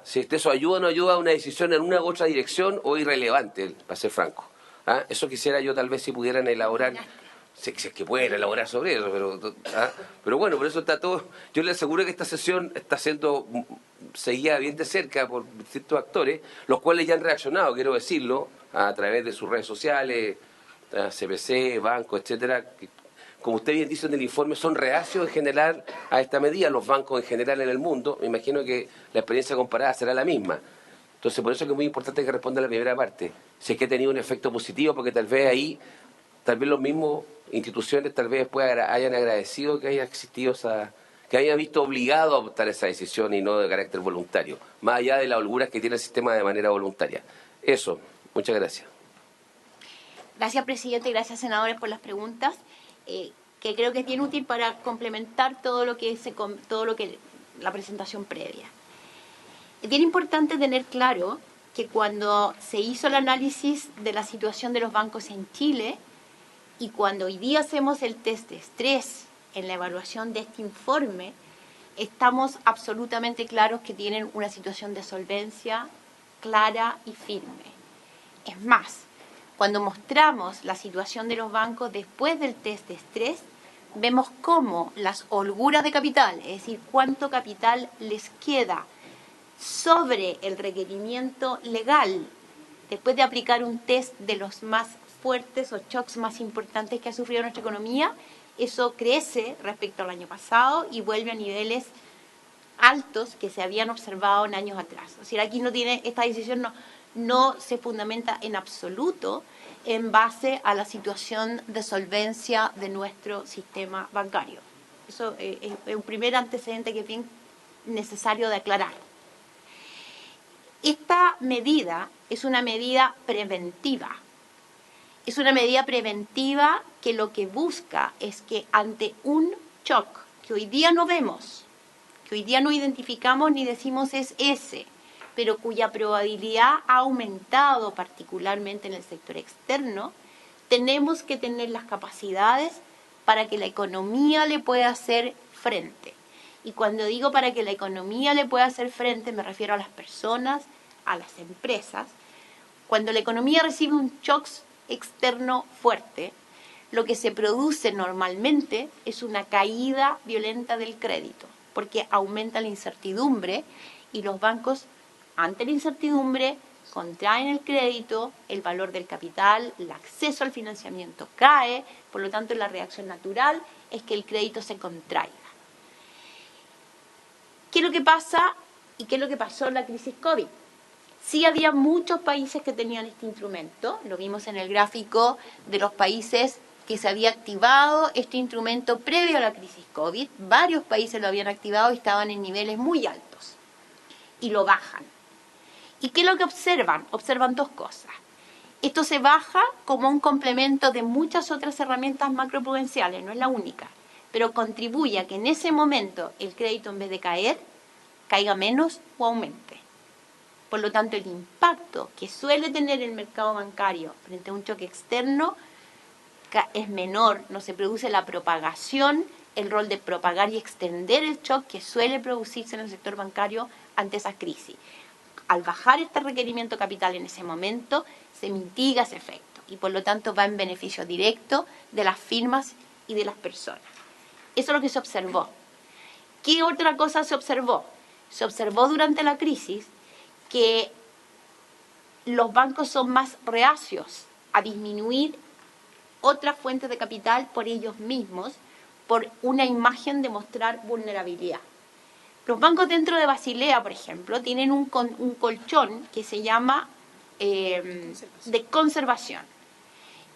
Si eso ayuda o no ayuda a una decisión en una u otra dirección o irrelevante, para ser franco. Eso quisiera yo tal vez si pudieran elaborar, si es que pueden elaborar sobre eso, pero bueno, por eso está todo. Yo les aseguro que esta sesión está siendo seguida bien de cerca por distintos actores, los cuales ya han reaccionado, quiero decirlo, a través de sus redes sociales, CPC, bancos, etcétera. Como usted bien dice en el informe, son reacios en general a esta medida, los bancos en general en el mundo. Me imagino que la experiencia comparada será la misma. Entonces, por eso es que es muy importante que responda a la primera parte. Si es que ha tenido un efecto positivo, porque tal vez ahí, tal vez los mismos instituciones tal vez después hayan agradecido que haya existido que hayan visto obligado a adoptar esa decisión y no de carácter voluntario, más allá de las holguras que tiene el sistema de manera voluntaria. Eso, muchas gracias. Gracias, presidente, y gracias, senadores, por las preguntas, que creo que es bien útil para complementar todo lo que la presentación previa. Es bien importante tener claro que cuando se hizo el análisis de la situación de los bancos en Chile y cuando hoy día hacemos el test de estrés en la evaluación de este informe, estamos absolutamente claros que tienen una situación de solvencia clara y firme. Es más, cuando mostramos la situación de los bancos después del test de estrés, vemos cómo las holguras de capital, es decir, cuánto capital les queda sobre el requerimiento legal después de aplicar un test de los más fuertes o shocks más importantes que ha sufrido nuestra economía, eso crece respecto al año pasado y vuelve a niveles altos que se habían observado en años atrás. O sea, aquí esta decisión no se fundamenta en absoluto en base a la situación de solvencia de nuestro sistema bancario. Eso es un primer antecedente que es bien necesario de aclarar. Esta medida es una medida preventiva. Es una medida preventiva que lo que busca es que ante un shock que hoy día no vemos, que hoy día no identificamos ni decimos es ese, pero cuya probabilidad ha aumentado particularmente en el sector externo, tenemos que tener las capacidades para que la economía le pueda hacer frente. Y cuando digo para que la economía le pueda hacer frente, me refiero a las personas, a las empresas. Cuando la economía recibe un shock externo fuerte, lo que se produce normalmente es una caída violenta del crédito, porque aumenta la incertidumbre y los bancos, ante la incertidumbre, contraen el crédito, el valor del capital, el acceso al financiamiento cae, por lo tanto la reacción natural es que el crédito se contraiga. ¿Qué es lo que pasa y qué es lo que pasó en la crisis COVID? Sí había muchos países que tenían este instrumento, lo vimos en el gráfico de los países que se había activado este instrumento previo a la crisis COVID, varios países lo habían activado y estaban en niveles muy altos, y lo bajan. ¿Y qué es lo que observan? Observan dos cosas. Esto se baja como un complemento de muchas otras herramientas macroprudenciales, no es la única, pero contribuye a que en ese momento el crédito, en vez de caer, caiga menos o aumente. Por lo tanto, el impacto que suele tener el mercado bancario frente a un choque externo es menor, no se produce la propagación, el rol de propagar y extender el shock que suele producirse en el sector bancario ante esas crisis. Al bajar este requerimiento capital en ese momento, se mitiga ese efecto y por lo tanto va en beneficio directo de las firmas y de las personas. Eso es lo que se observó. ¿Qué otra cosa se observó? Se observó durante la crisis que los bancos son más reacios a disminuir otras fuentes de capital por ellos mismos, por una imagen de mostrar vulnerabilidad. Los bancos dentro de Basilea, por ejemplo, tienen un colchón que se llama de conservación.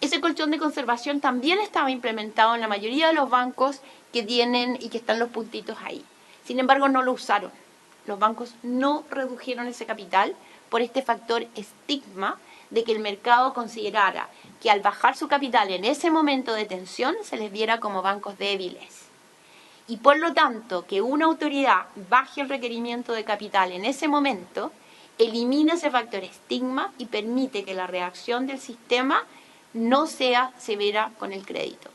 Ese colchón de conservación también estaba implementado en la mayoría de los bancos que tienen y que están los puntitos ahí. Sin embargo, no lo usaron. Los bancos no redujeron ese capital por este factor estigma de que el mercado considerara que al bajar su capital en ese momento de tensión se les viera como bancos débiles. Y por lo tanto, que una autoridad baje el requerimiento de capital en ese momento, elimina ese factor estigma y permite que la reacción del sistema no sea severa con el crédito.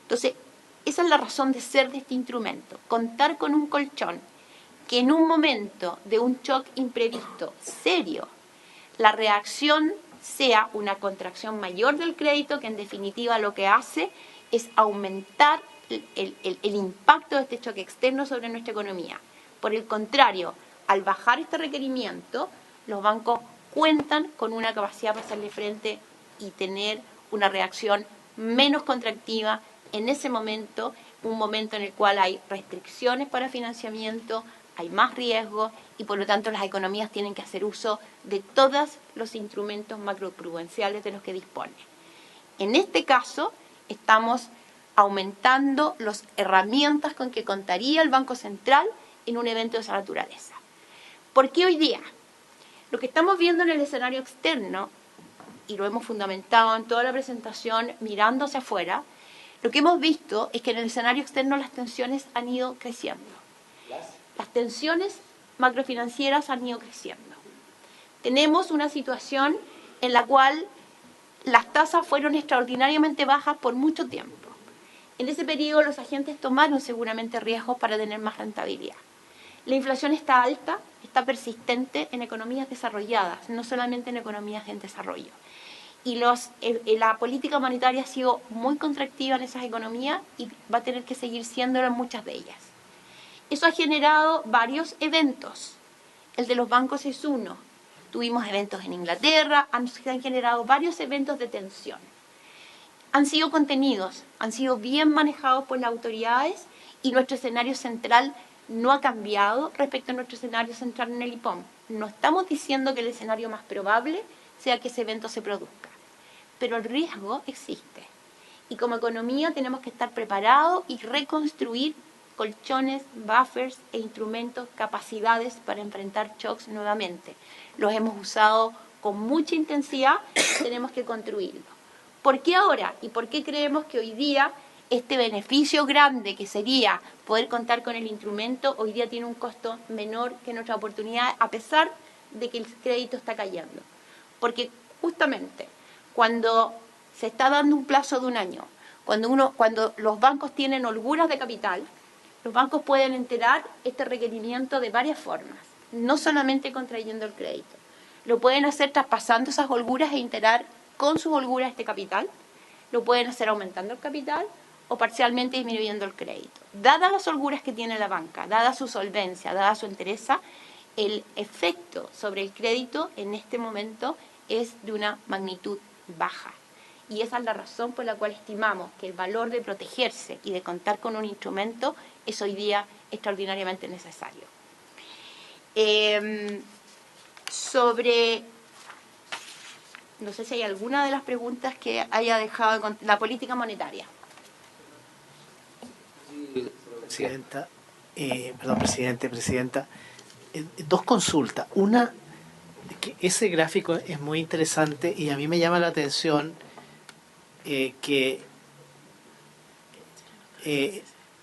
Entonces, esa es la razón de ser de este instrumento, contar con un colchón que en un momento de un shock imprevisto serio, la reacción sea una contracción mayor del crédito, que en definitiva lo que hace es aumentar el impacto de este choque externo sobre nuestra economía. Por el contrario, al bajar este requerimiento, los bancos cuentan con una capacidad para hacerle frente y tener una reacción menos contractiva en ese momento, un momento en el cual hay restricciones para financiamiento, hay más riesgo y por lo tanto las economías tienen que hacer uso de todos los instrumentos macroprudenciales de los que disponen. En este caso, estamos aumentando las herramientas con que contaría el Banco Central en un evento de esa naturaleza. ¿Por qué hoy día? Lo que estamos viendo en el escenario externo, y lo hemos fundamentado en toda la presentación mirando hacia afuera, lo que hemos visto es que en el escenario externo las tensiones han ido creciendo. Las tensiones macrofinancieras han ido creciendo. Tenemos una situación en la cual las tasas fueron extraordinariamente bajas por mucho tiempo. En ese periodo los agentes tomaron seguramente riesgos para tener más rentabilidad. La inflación está alta, está persistente en economías desarrolladas, no solamente en economías en desarrollo. Y la política monetaria ha sido muy contractiva en esas economías y va a tener que seguir siéndolo en muchas de ellas. Eso ha generado varios eventos. El de los bancos es uno. Tuvimos eventos en Inglaterra, se han generado varios eventos de tensión. Han sido contenidos, han sido bien manejados por las autoridades y nuestro escenario central no ha cambiado respecto a nuestro escenario central en el IPOM. No estamos diciendo que el escenario más probable sea que ese evento se produzca, pero el riesgo existe. Y como economía tenemos que estar preparados y reconstruir colchones, buffers e instrumentos, capacidades para enfrentar shocks nuevamente. Los hemos usado con mucha intensidad, tenemos que construirlo. ¿Por qué ahora? ¿Y por qué creemos que hoy día este beneficio grande que sería poder contar con el instrumento, hoy día tiene un costo menor que nuestra oportunidad, a pesar de que el crédito está cayendo. Porque justamente cuando se está dando un plazo de un año, cuando los bancos tienen holguras de capital, los bancos pueden enterar este requerimiento de varias formas, no solamente contrayendo el crédito. Lo pueden hacer traspasando esas holguras e enterar con sus holguras este capital, lo pueden hacer aumentando el capital o parcialmente disminuyendo el crédito. Dadas las holguras que tiene la banca, dada su solvencia, dada su entereza, el efecto sobre el crédito en este momento es de una magnitud baja. Y esa es la razón por la cual estimamos que el valor de protegerse y de contar con un instrumento es hoy día extraordinariamente necesario. No sé si hay alguna de las preguntas que haya dejado con la política monetaria. Presidenta, presidenta, dos consultas. Una, que ese gráfico es muy interesante y a mí me llama la atención que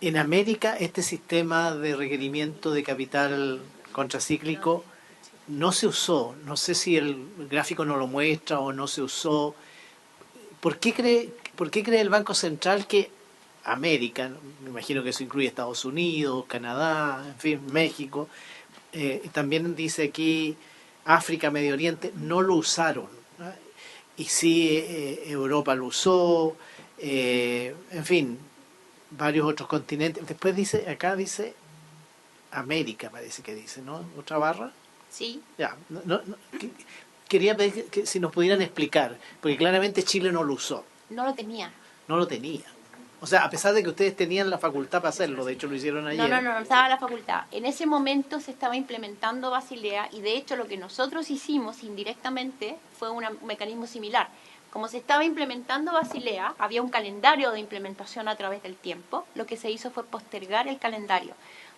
en América este sistema de requerimiento de capital contracíclico no se usó. No sé si el gráfico no lo muestra o no se usó. ¿Por qué cree el Banco Central que América, me imagino que eso incluye Estados Unidos, Canadá, en fin, México, también dice aquí África, Medio Oriente, no lo usaron, ¿no? Y sí, Europa lo usó, en fin, varios otros continentes. Después dice, acá dice América, parece que dice, ¿no? ¿Otra barra? Sí. Ya, quería pedir que si nos pudieran explicar, porque claramente Chile no lo usó. No lo tenía. No lo tenía. O sea, a pesar de que ustedes tenían la facultad para hacerlo, de hecho lo hicieron ayer. No estaba la facultad. En ese momento se estaba implementando Basilea y de hecho lo que nosotros hicimos indirectamente fue un mecanismo similar. Como se estaba implementando Basilea, había un calendario de implementación a través del tiempo, lo que se hizo fue postergar el calendario.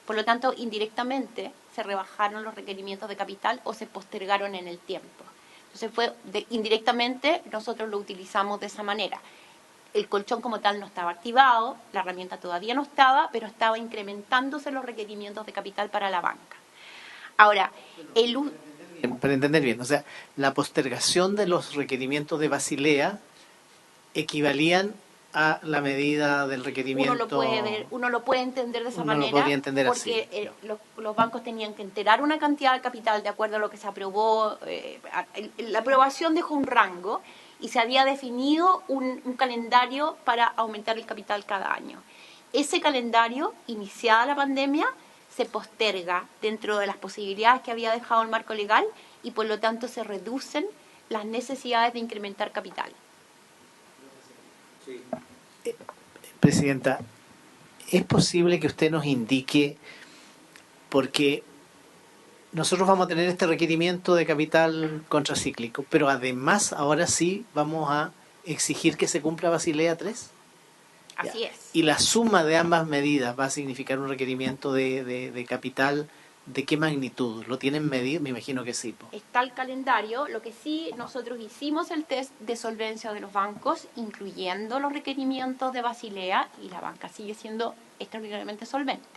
Por lo tanto, indirectamente se rebajaron los requerimientos de capital o se postergaron en el tiempo. Entonces indirectamente nosotros lo utilizamos de esa manera. El colchón como tal no estaba activado, la herramienta todavía no estaba, pero estaba incrementándose los requerimientos de capital para la banca. Ahora, para entender bien, o sea, la postergación de los requerimientos de Basilea equivalían a la medida del requerimiento. Uno lo puede entender de esa uno manera, lo podría entender porque así. Los bancos tenían que enterar una cantidad de capital de acuerdo a lo que se aprobó. La aprobación dejó un rango y se había definido un calendario para aumentar el capital cada año. Ese calendario, iniciada la pandemia, se posterga dentro de las posibilidades que había dejado el marco legal y por lo tanto se reducen las necesidades de incrementar capital. Sí. Presidenta, ¿es posible que usted nos indique, porque nosotros vamos a tener este requerimiento de capital contracíclico, pero además ahora sí vamos a exigir que se cumpla Basilea III? Así es. ¿Y la suma de ambas medidas va a significar un requerimiento de capital de qué magnitud? ¿Lo tienen medido? Me imagino que sí. Está el calendario, lo que sí nosotros hicimos el test de solvencia de los bancos, incluyendo los requerimientos de Basilea, y la banca sigue siendo extraordinariamente solvente.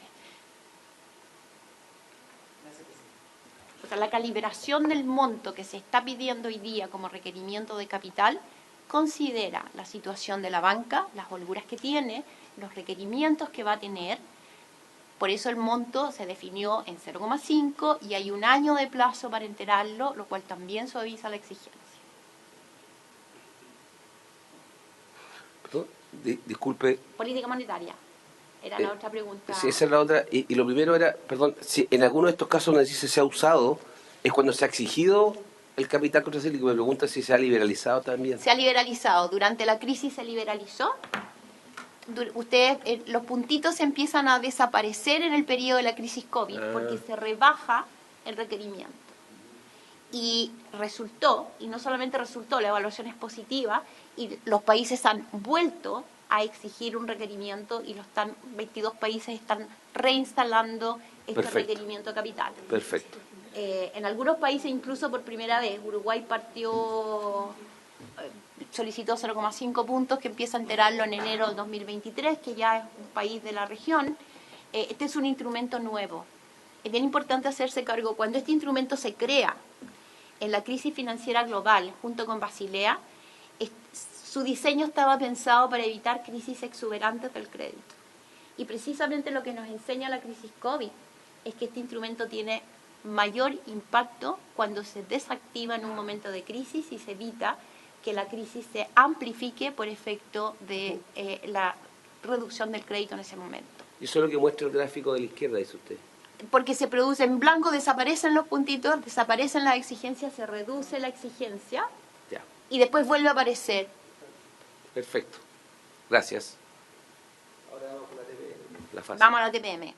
O sea, la calibración del monto que se está pidiendo hoy día como requerimiento de capital considera la situación de la banca, las holguras que tiene, los requerimientos que va a tener. Por eso el monto se definió en 0,5 y hay un año de plazo para enterarlo, lo cual también suaviza la exigencia. Perdón, disculpe. Política monetaria. Era la otra pregunta. Sí, esa es la otra. Y lo primero era, perdón, si en alguno de estos casos donde dice se ha usado, es cuando se ha exigido el capital contracíclico. Me pregunta si se ha liberalizado también. Se ha liberalizado. Durante la crisis se liberalizó. Ustedes, los puntitos empiezan a desaparecer en el periodo de la crisis COVID porque se rebaja el requerimiento. Y resultó, y no solamente resultó, la evaluación es positiva y los países han vuelto a exigir un requerimiento y 22 países están reinstalando este requerimiento de capital. Perfecto. En algunos países incluso por primera vez, Uruguay solicitó 0,5 puntos que empieza a enterarlo en enero del 2023, que ya es un país de la región. Este es un instrumento nuevo. Es bien importante hacerse cargo, cuando este instrumento se crea, en la crisis financiera global junto con Basilea, su diseño estaba pensado para evitar crisis exuberantes del crédito. Y precisamente lo que nos enseña la crisis COVID es que este instrumento tiene mayor impacto cuando se desactiva en un momento de crisis y se evita que la crisis se amplifique por efecto de la reducción del crédito en ese momento. Y eso es lo que muestra el gráfico de la izquierda, dice usted. Porque se produce en blanco, desaparecen los puntitos, desaparecen las exigencias, se reduce la exigencia Ya. y después vuelve a aparecer. Perfecto. Gracias. Ahora vamos con la TPM. La fase. Vamos a la TPM.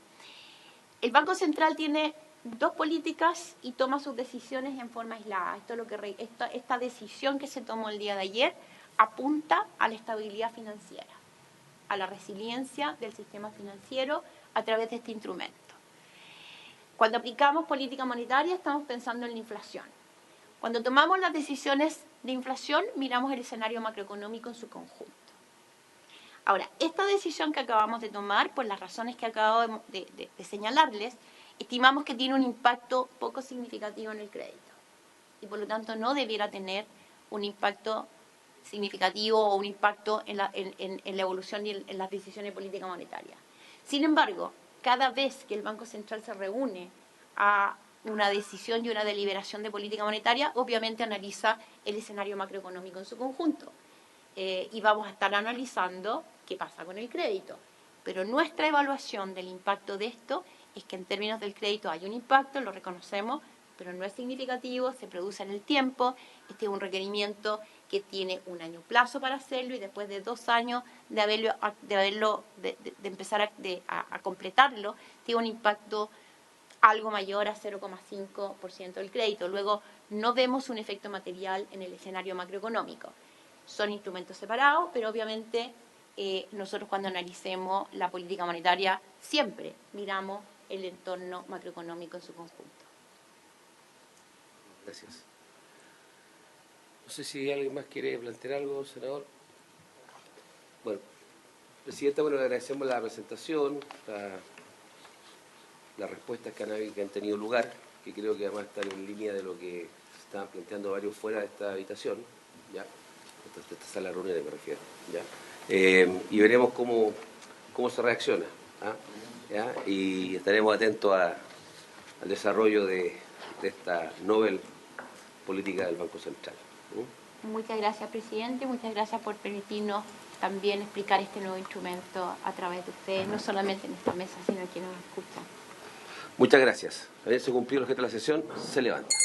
El Banco Central tiene dos políticas y toma sus decisiones en forma aislada. Esto es lo que esta decisión que se tomó el día de ayer apunta a la estabilidad financiera, a la resiliencia del sistema financiero a través de este instrumento. Cuando aplicamos política monetaria estamos pensando en la inflación. Cuando tomamos las decisiones de inflación miramos el escenario macroeconómico en su conjunto. Ahora, esta decisión que acabamos de tomar, por las razones que acabo de señalarles, estimamos que tiene un impacto poco significativo en el crédito y por lo tanto no debiera tener un impacto significativo o un impacto en la evolución y en las decisiones de política monetaria. Sin embargo, cada vez que el Banco Central se reúne a una decisión y una deliberación de política monetaria, obviamente analiza el escenario macroeconómico en su conjunto. Y vamos a estar analizando qué pasa con el crédito. Pero nuestra evaluación del impacto de esto es que en términos del crédito hay un impacto, lo reconocemos, pero no es significativo, se produce en el tiempo. Este es un requerimiento que tiene un año plazo para hacerlo y después de 2 años de empezar a completarlo, tiene un impacto algo mayor a 0,5% del crédito. Luego, no vemos un efecto material en el escenario macroeconómico. Son instrumentos separados, pero obviamente nosotros cuando analicemos la política monetaria siempre miramos el entorno macroeconómico en su conjunto. Gracias. No sé si alguien más quiere plantear algo, senador. Bueno, presidenta, le agradecemos la presentación, las respuestas que han tenido lugar, que creo que además están en línea de lo que se estaban planteando varios fuera de esta habitación, ¿ya? Esta sala de reuniones me refiero, ¿ya? Y veremos cómo se reacciona, ¿ya? Y estaremos atentos al desarrollo de esta novel política del Banco Central. Muchas gracias, presidente. Muchas gracias por permitirnos también explicar este nuevo instrumento a través de ustedes, no solamente en esta mesa, sino en quienes nos escuchan. Muchas gracias. Habiéndose cumplido el objeto de la sesión, se levanta.